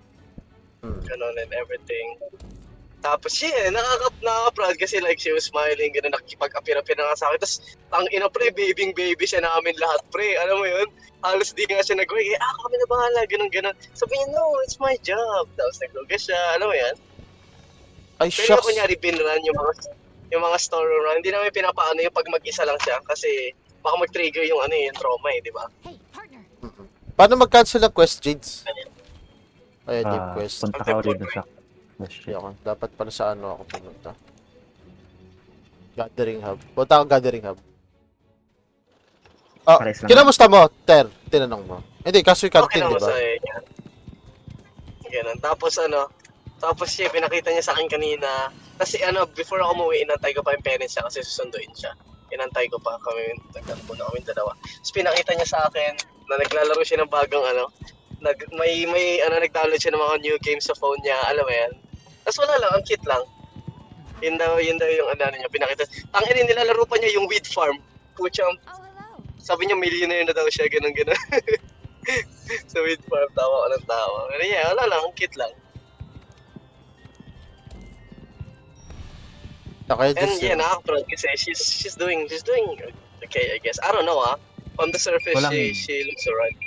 ganun and everything. Tapos siya, nakaka-proud kasi like she was smiling, gano'n, nakikipag-apir-apir na nga sa akin. Tapos, ina pre, baby siya namin lahat, pre. Alam mo yun? Halos di nga siya nag-work. Kami na bahala, gano'n. Sabi niya, no, it's my job. Tapos nag-work siya, alam mo yan? Ay, Pero shucks. kunyari binrun yung mga store run, hindi namin pinapaano yung pag mag-isa lang siya kasi baka mag-trigger yung yung trauma di ba? Hey, partner. Paano mag-cancel ng quest, Jades? Ay, deep quest. Punta ka ulit dun sa Hindi ako. Dapat pala sa ano ako pumunta. Gathering Hub. Punta ako Gathering Hub. Oh, Pares lang. kinamusta mo, Ter? Tinanong mo. Hindi, kaso yung canteen, di ba? Ganun. Tapos siya, pinakita niya sa akin kanina. Kasi before ako umuwi, inantay ko pa yung parents niya kasi susunduin siya. Inantay ko pa kami, nagtatapon na kami dalawa. Tapos pinakita niya sa akin na naglalaro siya ng bagong nag-download siya ng mga new games sa phone niya, alam mo yan. Tapos wala lang, ang cute lang. Yun daw yung niya, pinakita. Tangin, nilalaro pa niya yung wheat farm. Puchang, Oh, hello. sabi niya millionaire na daw siya, ganun. Sa wheat farm, tawa ko ng tawa. Pero yeah, wala lang, ang cute lang. Okay, And yeah, nakaka-proud kasi she's doing okay, I guess. I don't know on the surface, Walang- she looks alright.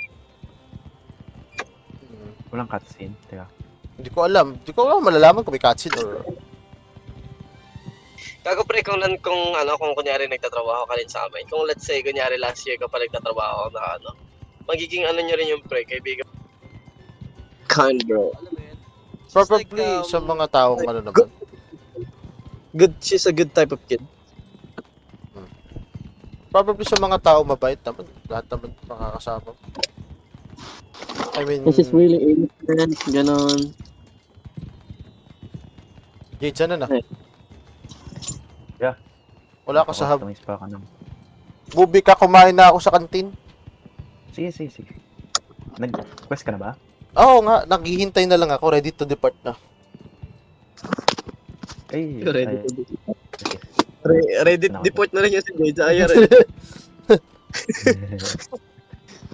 Walang cutscene. Teka. Hindi ko alam. Hindi ko alam malalaman kung may cutscene or... Gago pre, kung kunyari nagtatrabaho ka rin sa amin. Kung let's say, kunyari last year ka pa nagtatrabaho na magiging nyo rin yung pre, kaibigan. Kind bro. Probably sa mga taong naman. Good, she's a good type of kid. Probably sa mga tao mabait naman. Lahat naman makakasama. I mean... This is really innocent, ganon. Jade, sana na? Yeah. Wala ka sa hub. Pa ka na. Bubi ka, kumain na ako sa kantin. Sige. Nag-quest ka na ba? Oo nga, naghihintay na lang ako. Ready to depart na. Ay, Ready to deport na rin yung si Jade sa IR.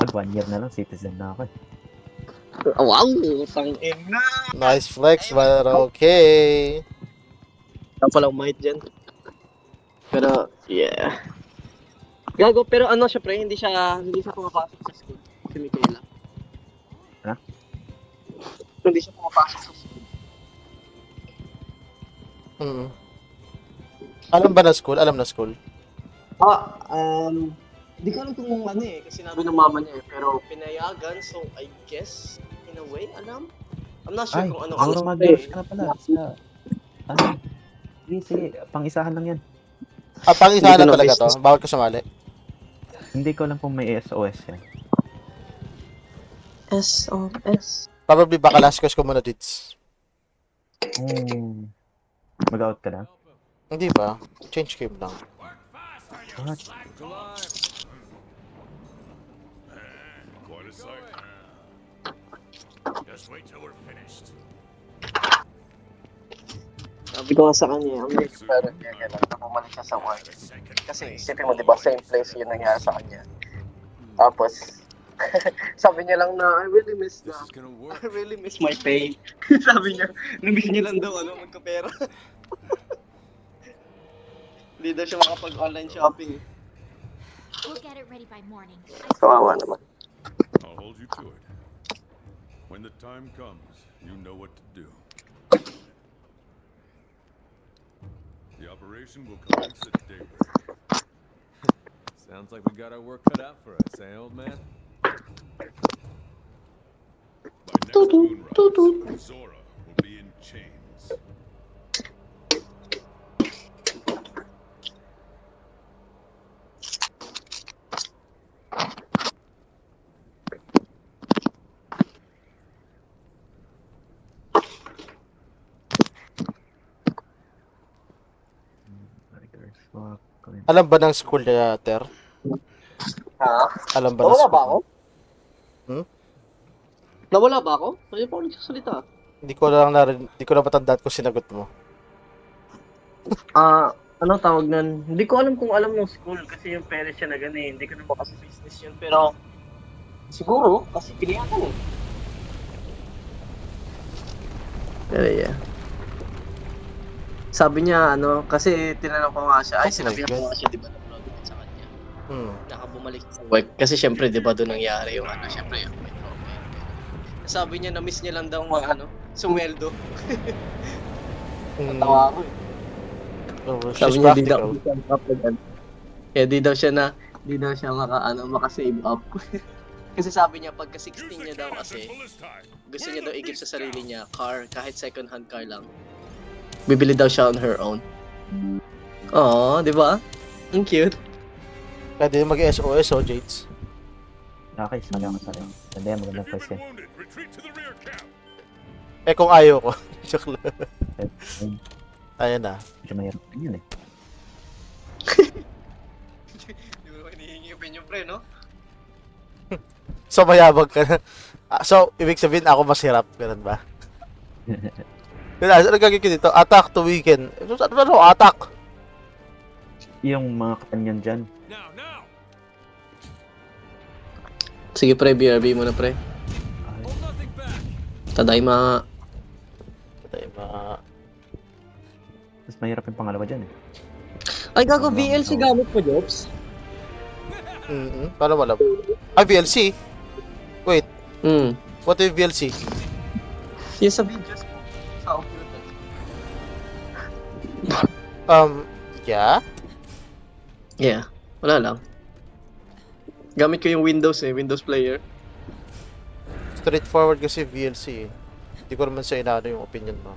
Mag 1 year na lang, citizen na ako. Wow, tangin na. Nice flex, but okay. Saan palang might dyan? Pero, yeah. Gago, pero syempre, hindi siya pumapasok sa school. Si Michaela. Ano? Hindi siya pumapasok sa school. Alam ba na school? Alam na school? Hindi ko alam kung kasi sinabi ng mama niya pero pinayagan, so I guess, in a way, alam? I'm not sure kung ano. Ay, mag-guess ka na pala. Sige, pang-isahan lang yan. Pang-isahan na talaga to? Bawal ka sumali? Hindi ko lang kung may SOS yan. SOS? Probably baka last quest ko muna, Dits. Mag-out ka na? Hindi ba? Change game lang. What? Quite a sight. Just wait till we're finished. Sabi ko nga sa kanya, ang mga pero niya kailan na bumalik siya sa work. Kasi isipin mo, di ba, same place yun nangyari sa kanya. Tapos, sabi niya lang na, I really miss my pay. Sabi niya, na-miss niya lang daw, magkapera. Hindi daw siya makapag-online shopping. We'll get it ready by morning. Kawawa naman. I'll hold you to it. When the time comes, you know what to do. The operation will commence at daybreak. Sounds like we got our work cut out for us, eh, old man? By next moonrise, Zora will be in chains. Alam ba ng school niya, Ter? Ha? Alam ba ng Nawala school? ba ako? Hmm? Nawala ba ako? Hindi pa ako nagsasalita. Hindi ko na matandaan kung sinagot mo. Ano tawag nun? Hindi ko alam kung alam ng school kasi yung parents siya na gano'n. Hindi ko naman kasi business yun. Pero, siguro, kasi pilihan eh. Pero yeah. Sabi niya, kasi tinanong ko nga siya, sinabi ko nga siya, di ba, na-proud sa kanya. Nakabumalik sa work. Kasi syempre, di ba, doon nangyari yung syempre, yung may trauma yun. Sabi niya, na-miss niya lang daw sumweldo. Natawa ko eh. Sabi niya, di daw kaya di daw siya maka-save up. Kasi sabi niya, pagka 16 niya daw kasi, gusto niya daw i-give sa sarili niya car, kahit second hand car lang. Bibili daw siya on her own. Oo, di ba? Ang cute. Pwede mag-SOS, Jades. Okay, sabi ako sa'yo. Hindi, magandang quest yan. Kung ayaw ko. Joke lang. Ayan na. Medyo mahirap yun eh. Di mo naman hinihingi opinion, pre, no? So, mayabag ka na. So, ibig sabihin ako mas hirap. Ganun ba? Ano gagawin ko dito? Attack to weaken. Ano? Attack? Yung mga katanyan dyan. Sige, pre. BRB mo na, pre. Tadayma. Mas mahirap yung pangalawa dyan eh. Ay, gago, VLC gamit mo, Jobs? Paano wala? VLC? Wait. What is VLC? Yung sa videos ko, sa computer. Yeah? Yeah, wala lang. Gamit ko yung Windows Windows Player. Straightforward kasi VLC eh. Hindi ko naman sa inaano yung opinion mo.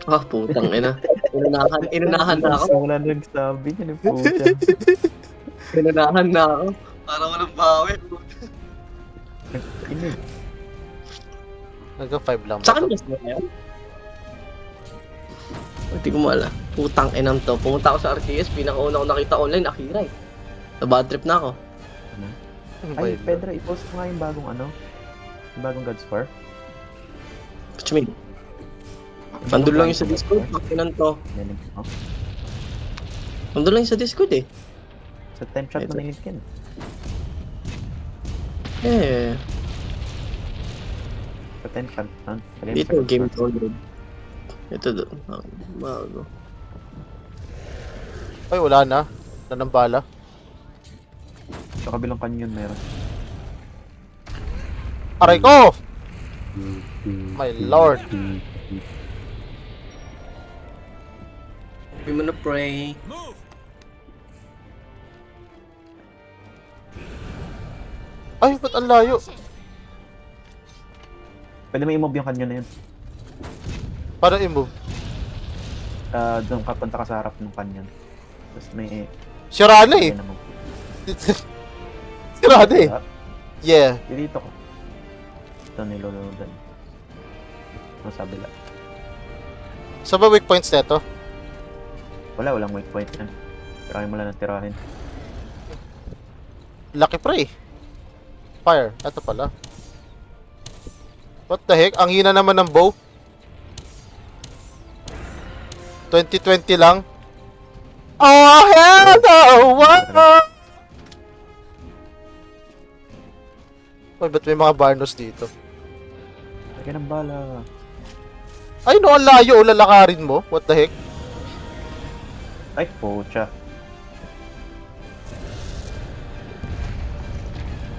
Ah, putang ina. Inunahan na ako. Wala nagsabi niya ng puta. Inunahan na ako. Para walang bawi. Inig. Hanggang 5 lang ba Sa akin to? gusto na yun? Hindi ko mala. Putang inang to. Pumunta ako sa RTS, pinakauna ko nakita online, Akira eh. Na bad trip na ako. Ay, Pedro, i-post mo nga yung bagong yung bagong God's War. What you mean? Nandun lang yung sa Discord, makinan to. Nandun lang yung sa Discord eh. Sa time chat mo nilink yan. Eh, Sa time chat, dito game download. Ito doon. Bago. Ay, wala na. Nanambala. Sa kabilang canyon meron. Aray ko! My lord. We wanna pray. Move! Ay, ba't ang layo? Pwede mo i-move yung canyon na yun. Para i-move. Doon ka, punta ka sa harap ng canyon. Tapos may... Sirana eh. Sirana eh. Yeah. Dito ko. Ito niluludan. Ang sabi lang. Sa ba weak points neto? Walang weak point yan. Tirahin mo lang ng tirahin. Lucky Prey. Fire. Ito pala. What the heck? Ang hina naman ng bow. 2020 lang. Oh, hell no! What? Uy, ba't may mga Barnos dito? Lagyan ng bala. Ay, no, ang layo. Lalakarin mo. What the heck? Ay, pocha.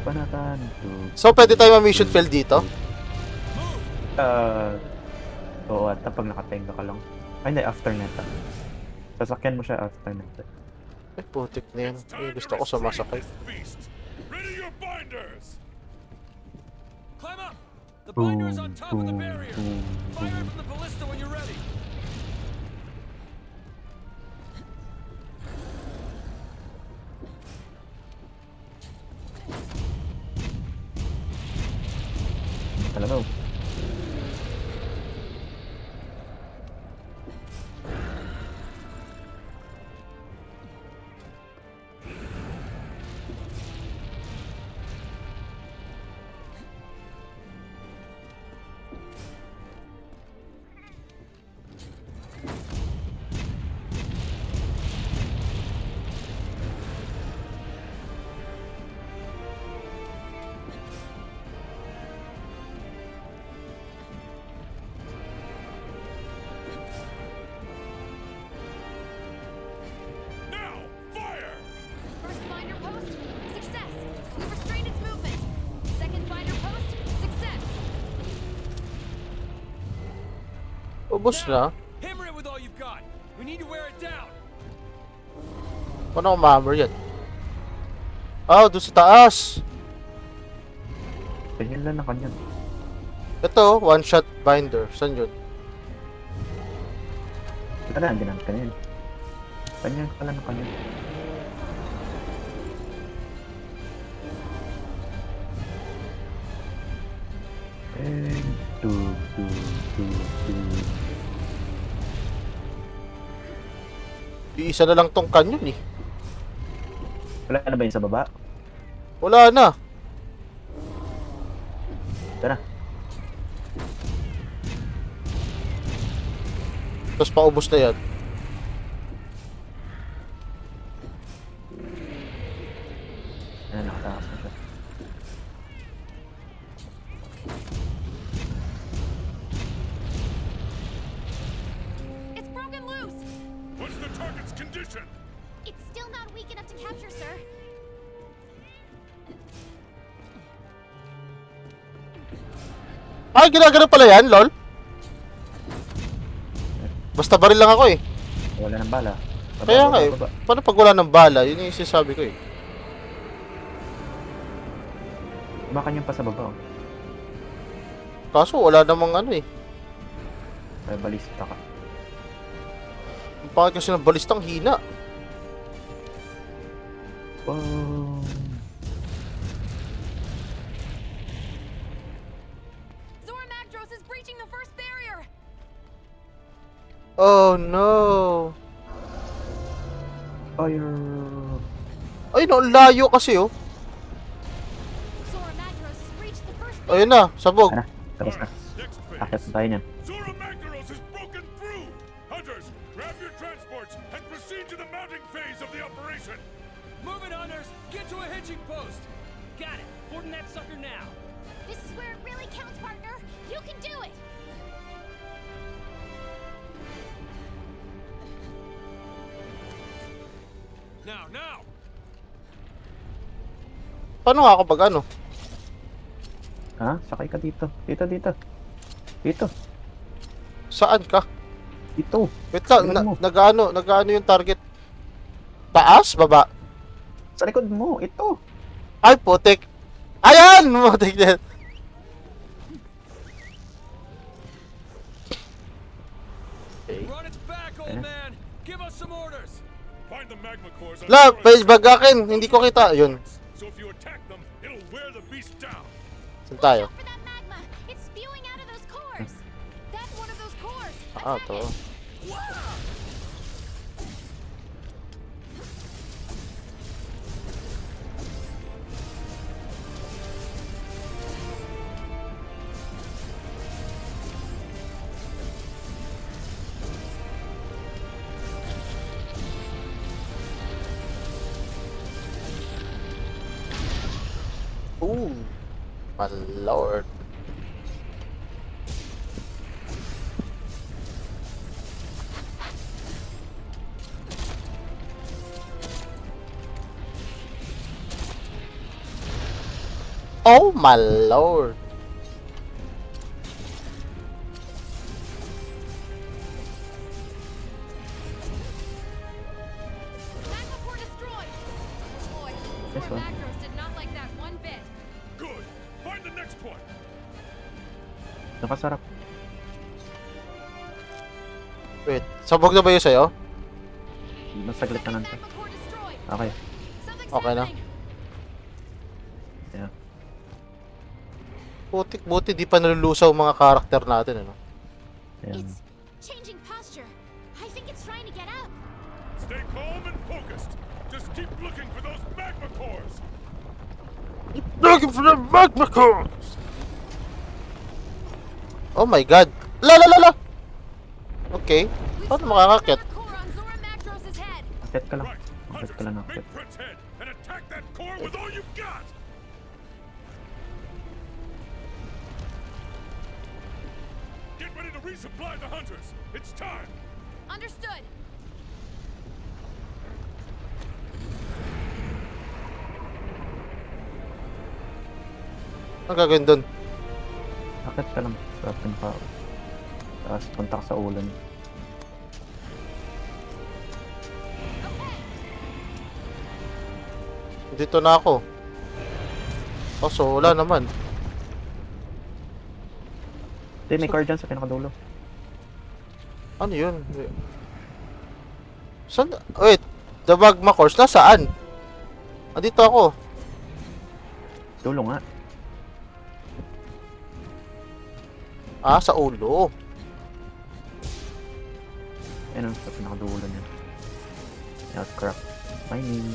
Panatan. So, pwede tayo ma-mission fail dito? Oo, at pag nakatenga ka lang. Ay, hindi, after neta. Sasakyan mo siya after neta. Ay, putik na yan. Ay, gusto ko sumasakay. Ready your binders! Climb up! The binder is on top of the barrier! Fire from the ballista when you're ready! Talaga. Now, fire! First binder post, success. We restrained its movement. Second binder post, success. Ubus na. Hammer it with all you've got! We need to wear it down! Paano ko ma-hammer yan? Ah, doon sa taas. Ganyan lang na kanyan. Ito, one-shot binder. Saan yun? Ito na, hindi naman kanyan. Kanyan ka lang na kanyan. And... Iisa na lang tong canyon eh. Wala na ba yun sa baba? Wala na. Ito na. Tapos paubos na yan. Ayan, nakatakas na siya. It's broken loose. What's the target's condition? It's still not weak enough to capture, sir. Ah, ginagano pala yan, lol? Basta baril lang ako eh. Wala ng bala. Kaya nga eh. Paano pag wala ng bala? Yun yung sinasabi ko eh. Baka niyan pa sa baba. Oh. Kaso wala namang ano eh. Ay, balista ka. Ang pangit kasi ng balistang hina. Oh. Zora Magdros is breaching the first barrier. Oh no. Fire. Ay no, layo kasi oh. Zora Magdros has breached the first Ayun na, sabog. Ano? Tapos na. Next Akit phase. na tayo niyan. Zora Magdaros has broken through! Hunters, grab your transports and proceed to the mounting phase of the operation! Move it, hunters! Get to a hitching post! Got it! Boarding that sucker now! This is where it really counts, partner. You can do it. Now! Paano nga ako pag ano? Ha? Sakay ka dito. Dito. Saan ka? Dito. Wait lang, Tingnan mo. nag-ano yung target? Taas? Baba? Sa likod mo. Ito. Ay, putik. Ayan! Putik din. Okay. Run its back, old man! Give us some orders! Find the magma cores on La, Zora's page bag akin. Hindi ko kita. Yun. So if you attack them, it'll wear the beast down. Saan tayo? Watch out for that magma. It's spewing out of those cores. That's one of those cores. Ah, Attack to. it. Ooh. My lord. Oh my lord. Magma core destroyed. Boy, This Zora one. Magdros did not like that one bit. Good. Find the next one. Nakasarap. Wait, sabog na ba yun sa'yo? Nasaglit na lang to. Magma core destroyed. Okay. Something's Okay na. happening. Yeah. Putik, buti di pa nalulusaw mga karakter natin, ano? Ayan. It's changing posture. I think it's trying to get up. Stay calm and focused. Just keep looking for those magma cores. Looking for the magma cores! Oh my god. La! Okay. We've Paano spotted makakakit? the magma core on Zora Magdros' head. Akit ka lang. Right. Akit Hunters, ka lang akit. make Fred's head and attack that core with all you've got. Get ready to resupply the hunters. It's time. Understood. Ang gagawin dun? Akit ka lang sa pinaka. Tapos punta ka sa ulan. Dito na ako. Kaso wala naman. Hindi, may car dyan sa pinakadulo. Ano yun? Saan? Wait. The magma cores. Nasaan? Andito ako. Dulo nga. Ah, sa ulo. Ayun o, sa pinakadulo niya. Yeah, crap. Mining.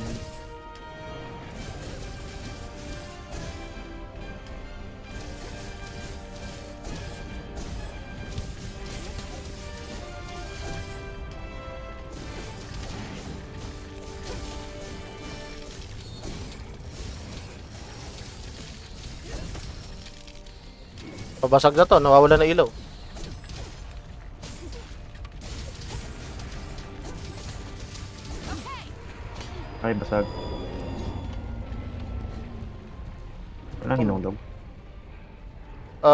Pabasag na to. Nawawala na ilaw. Ay, basag. Walang hinulog.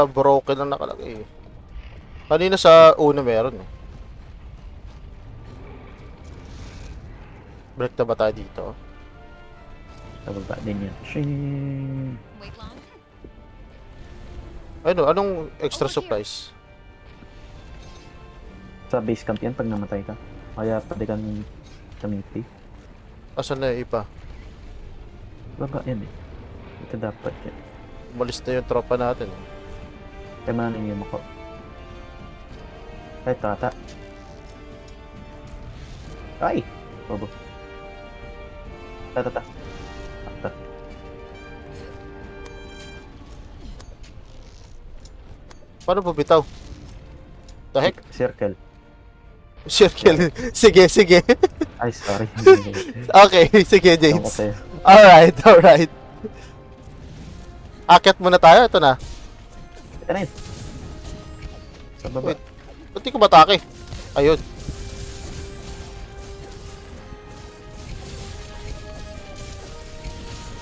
broken lang nakalagay eh. Kanina sa una meron eh. Break na ba tayo dito? Nababa din yan. Shing! Wait long? Ano, anong extra supplies? Sa base camp yan pag namatay ka. Kaya pwede kang tumipi. Asan na yung iba? Baba yan eh. Ito dapat yan. Umalis na yung tropa natin eh. Kaya manan yung ako. Ay, tata. Ay! Bobo. Tata. Tata. Paano bubitaw? The heck? Circle. Circle. Sige, sige. Ay, sorry. Okay, sige, Yung James. kasi. Alright. Akyat muna tayo. Ito na. Ito na yun. Sa baba. Wait. Ba't di ko matake? Ayun.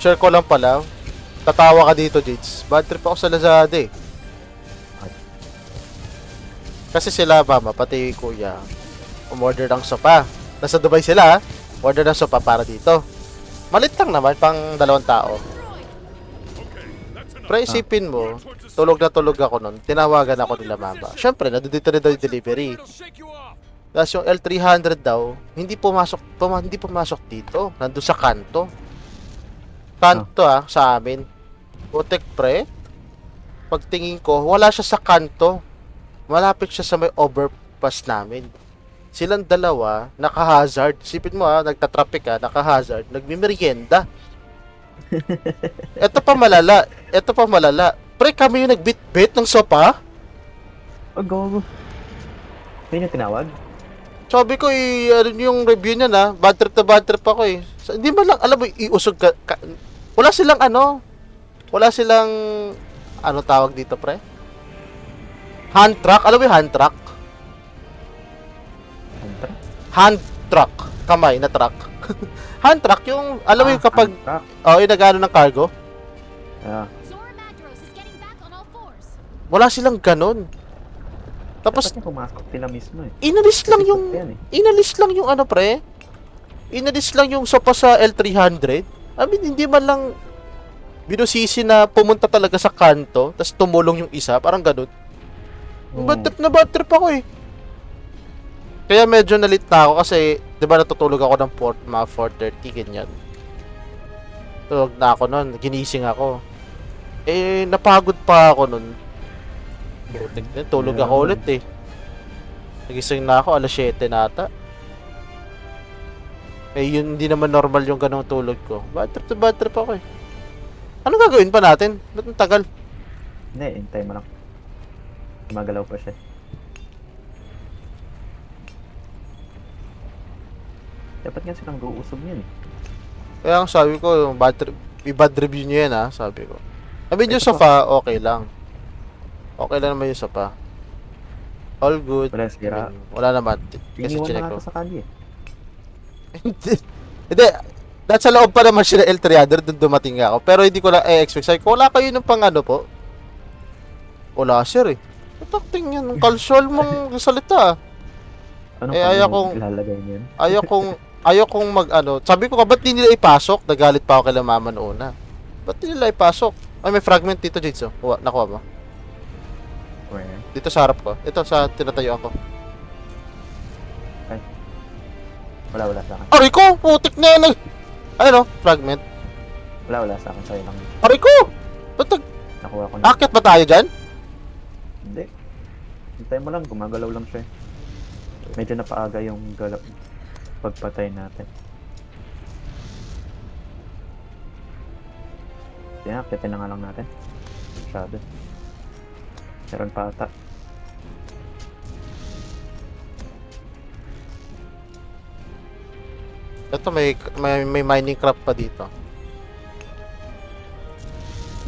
Share ko lang pala. Tatawa ka dito, James. Bad trip ako sa Lazada eh. Kasi sila, mama, pati kuya, umorder ng sopa. Nasa Dubai sila, order ng sopa para dito. Malit lang naman, pang 2 tao. Pero isipin mo, tulog na tulog ako nun. Tinawagan ako nila mama. Siyempre, nandito na daw yung delivery. Tapos yung L300 daw, hindi pumasok dito. Nandun sa kanto. Kanto sa amin. Putek pre. Pagtingin ko, wala siya sa kanto. Malapit siya sa may overpass namin. Silang dalawa, naka-hazard. Isipin mo nagtatraffic naka-hazard, nagmimerienda. Ito pa malala. Pre, kami yung nagbit-bit ng sopa. Oh, go. Hindi niya tinawag? Sabi ko, yung review niya na, bad trip ako eh. So, hindi man lang, alam mo, iusog ka. Wala silang tawag dito, pre? Hand truck, alam mo yung hand truck? Hand truck. Kamay na truck. Hand truck, yung, alam mo yung kapag, yung nag-ano ng cargo? Yeah. Wala silang ganon. Tapos, dapat niya pumasok sila mismo eh. inalis lang yung ano pre? Inalis lang yung sopa sa L300. I mean, hindi man lang binusisi na pumunta talaga sa kanto, tapos tumulong yung isa, parang ganon. Bad trip ako eh. Kaya medyo nalit na ako kasi, di ba natutulog ako ng mga 4:30, ganyan. Tulog na ako nun, ginising ako. Napagod pa ako nun. Tulog ako ulit eh. Nagising na ako, 7:00 na ata. Yun, hindi naman normal yung ganong tulog ko. Bad trip ako eh. Ano gagawin pa natin? Ba't ang tagal? Hindi, hintay mo lang. Magalaw pa siya. Dapat nga silang guusog niyan eh. Kaya ang sabi ko, yung bad review nyo yan sabi ko. I mean, yung sofa, okay lang. Okay lang naman yung sofa. All good. Wala sira. Wala naman. Kasi Iniwan chinek na ko. sa kanya eh. Hindi. Dahil sa loob pa naman siya ng L300, dun dumating ako. Pero hindi ko na expect. Sabi ko, wala kayo ng pang ano po? Wala sir eh. Natakting yan. Ang kalsyol mong salita. Ano ayaw kong ilalagay niyan? ayaw kong mag ano. Sabi ko, ba't di nila ipasok? Nagalit pa ako kay mama noon Ba't di nila ipasok? Ay, may fragment dito, Jitsu. Nakuha mo? Where? Dito sa harap ko. Ito sa tinatayo ako. Ay. Wala sa akin. Aray ko! Putik na yan. Ano? Fragment. Wala sa akin. Sa'yo lang. Aray ko! Ba't nakuha ko na. Akit ba tayo dyan? Hindi. Hintay mo lang. Gumagalaw lang siya. Medyo napaaga yung pagpatay natin. Akitin na nga lang natin. Masyado. Meron pa ata. Ito may mining craft pa dito.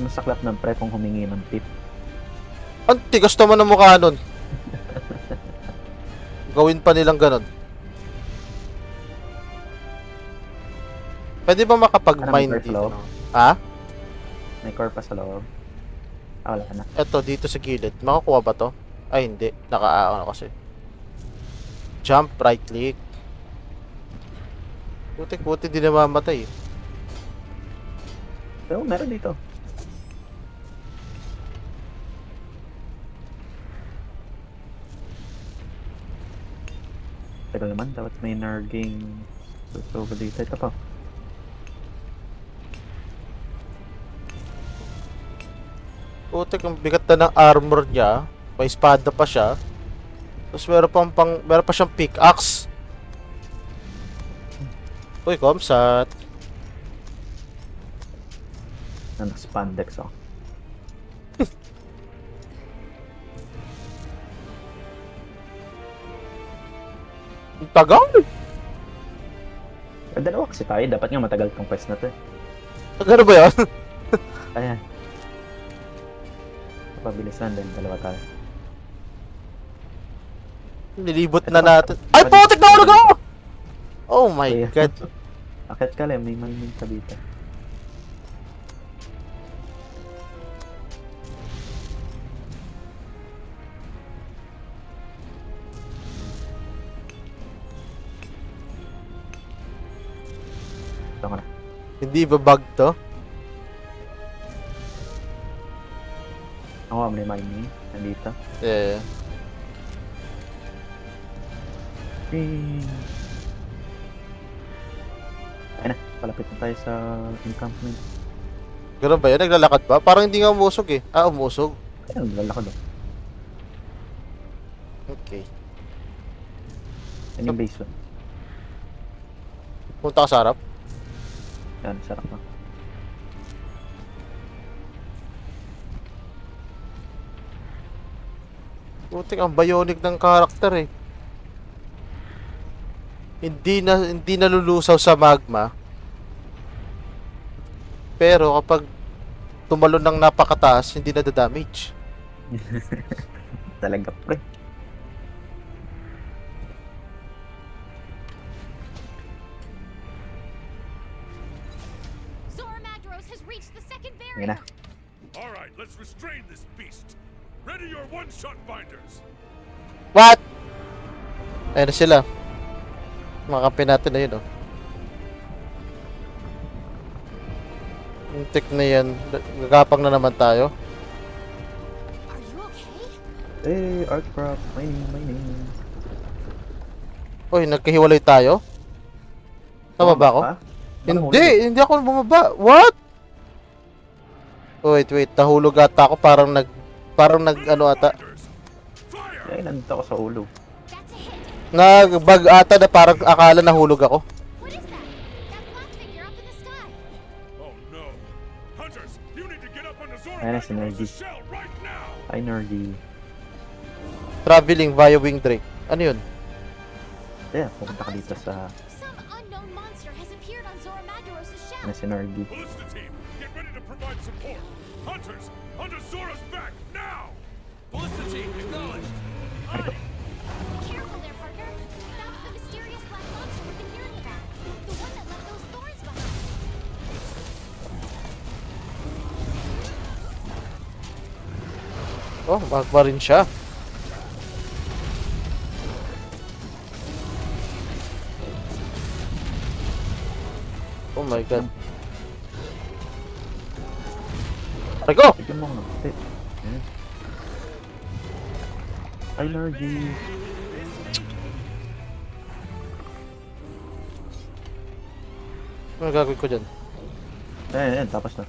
Masaklap ng pre kung humingi ng tip. Ang tigas naman ng mukha nun. Gawin pa nilang ganon. Pwede ba makapag-mine dito? Ha? May core pa sa loob. Wala na. Eto, dito sa gilid. Makukuha ba to? Ay, hindi. Naka-ano kasi. Jump, right click. Putik-putik, di namamatay. Pero meron dito. Pero naman, dapat may narging susubo dito. Ito pa. Putik, ang bigat na ng armor niya. May espada pa siya. Tapos meron pa siyang pickaxe. Uy, Comsat. Ano, spandex oh. Ang tagal! Dalawa kasi tayo. Dapat nga matagal tong quest na to eh. Gano'n ba yun? Ayan. Pabilisan dahil dalawa tayo. Nilibot na natin. Ay, putik na ulo ko! Oh my Ayan. god. Akit ka lang, may maliming ka dito. Ito ka na. Hindi ba bug to? Ako, may mining. Nandito. Yeah. Ayun na, palapit na tayo sa encampment. Ganun ba yun? Naglalakad ba? Parang hindi nga umusog eh. Ah, umusog. Ayun, lalakad oh. Okay. Yan yung base 1. Punta ka sa harap. Yan, sarap na. Putik, ang bionic ng karakter eh. Hindi nalulusaw sa magma. Pero kapag tumalon ng napakataas, hindi na-damage. Talaga pre. Zora Magdaros has reached the second Yan na. barrier. All right, let's restrain this beast. Ready your one-shot binders. What? Ayun na sila. Mga kampi natin na yun oh. Yung tech na yan. Gagapang na naman tayo. Are you okay? Hey, Artcraft. Mining. Uy, nagkahiwalay tayo? Tama ba ako? Hindi ako bumaba. What? Wait. Nahulog ata ako. Parang nag ano ata. Ay, nandito ako sa ulo. That's a hit. Nag-bug ata na parang akala nahulog ako. What is that? That black figure up in the sky. Oh no. Hunters, you need to get up on the Zora Ayun na si Magdaros' Nerdy. shell right now. Ay, nerdy. Traveling via wing drake. Ano yun? Yeah, pupunta ka dito sa Some unknown monster has appeared on Zora Magdaros' shell. si nerdy. Ballista team, get ready to provide support. Hunters, under Zora's back now. Ballista team, acknowledged. Be careful there, partner. That's the mysterious black monster we've been hearing about. The one that left those thorns behind. Oh, magma rin siya. Oh my god. Go! Tignan mo ako ng puti. Ayan. Ay, nerdy. Ano gagawin ko dyan? Ayan, tapos na.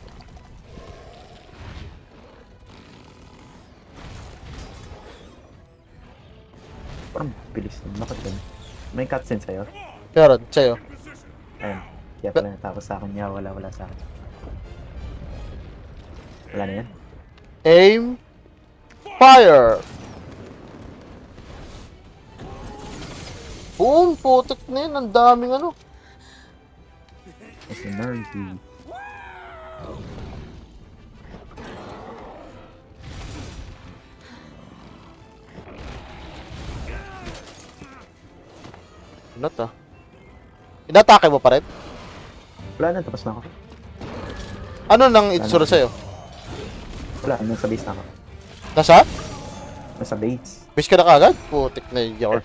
Parang bilis na. Bakit yun? May cutscene sa'yo? Meron, sa'yo. Ayan. Kaya pala natapos sa akin niya. Wala sa akin. Wala na yan? Aim. Fire! Boom! Putik na yun. Ang daming ano. Kasi nerdy. Ano to? Inatake mo pa rin? Wala na, tapos na ako. Ano nang itsura sa'yo? Wala, nasa base na ako. Nasa? Nasa base. Base ka na kagad? Putik na yun.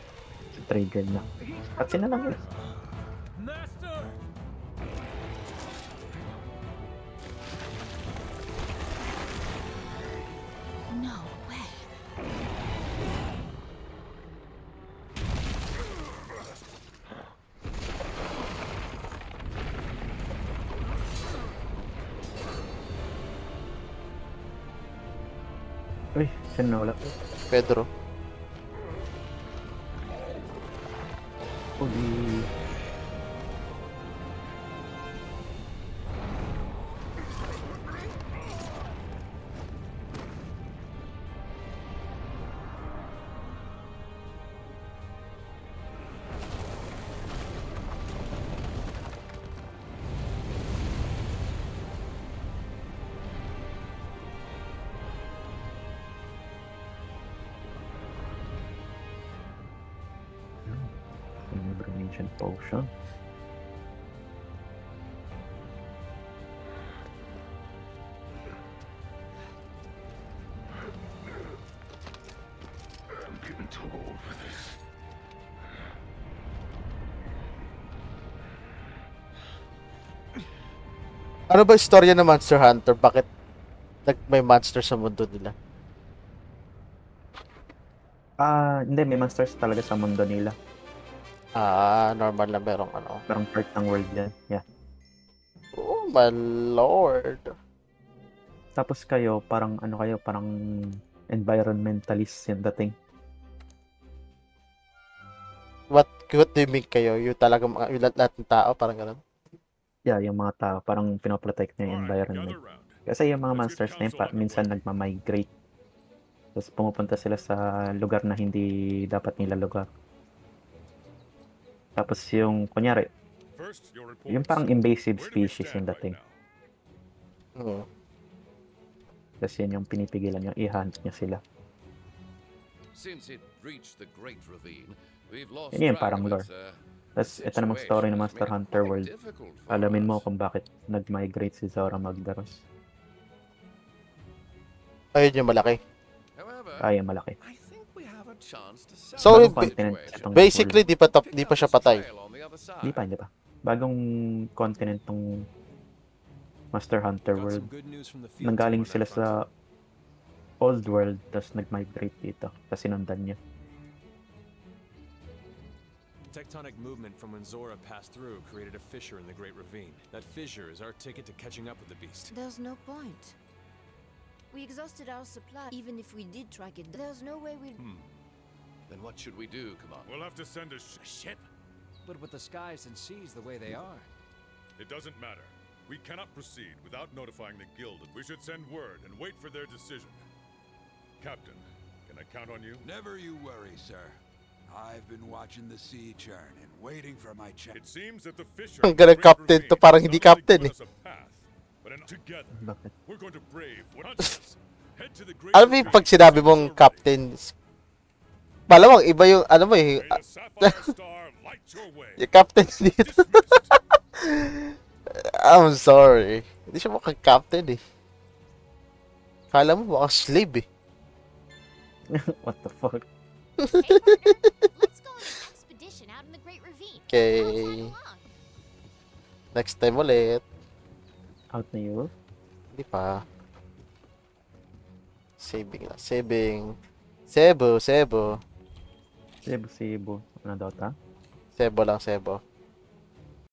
Trigger na. Cutscene na lang yun. Master! No way. Uy, sino na wala? Pedro. Uli. Ancient potion. Ano ba istorya ng Monster Hunter? Bakit may monster sa mundo nila? Hindi, may monsters talaga sa mundo nila. Normal na merong ano. Merong part ng world yan. Yeah. Oh my lord. Tapos kayo, parang parang environmentalist yung dating. What do you mean kayo? Yung talagang yung lahat ng tao, parang gano'n? Yeah, yung mga tao, parang pinoprotect na yung environment. Kasi yung mga monsters na yun, minsan nagmamigrate. Tapos pumupunta sila sa lugar na hindi dapat nila lugar. Tapos yung, kunyari, yung parang invasive species yung dating. Tapos yun yung pinipigilan yung i-hunt niya sila. Yun yung parang lore. Tapos ito namang story ng Monster Hunter World. Alamin mo kung bakit nag-migrate si Zora Magdaros. Ayun yung malaki. Yung malaki. So, basically, di pa siya patay. Hindi pa. Bagong continent tong Monster Hunter World. Nanggaling sila sa Old World, tapos nag-migrate dito. Tapos sinundan niya. Tectonic movement from when Zora passed through created a fissure in the Great Ravine. That fissure is our ticket to catching up with the beast. There's no point. We exhausted our supply. Even if we did track it, there's no way we'd... Then what should we do, Commander? We'll have to send a ship. But with the skies and seas the way they are... It doesn't matter. We cannot proceed without notifying the guild, and we should send word and wait for their decision. Captain, can I count on you? Never you worry, sir. I've been watching the sea churn and waiting for my chance. It seems that the fisher Ang galing captain to, parang hindi captain eh. We're going to brave what head to the great. Alam mo yung pag sinabi mong captain, malamang iba yung ano mo eh. Yung captain dito. I'm sorry. Hindi siya mukhang captain eh. Kala mo mukhang slave eh. What the fuck? Hey partner, let's go on an expedition out in the Great Ravine. Okay. Next time ulit. Out na yun? Hindi pa. Saving lang. Saving. Sebo. Sebo. Ano daw ta? Sebo lang, Sebo.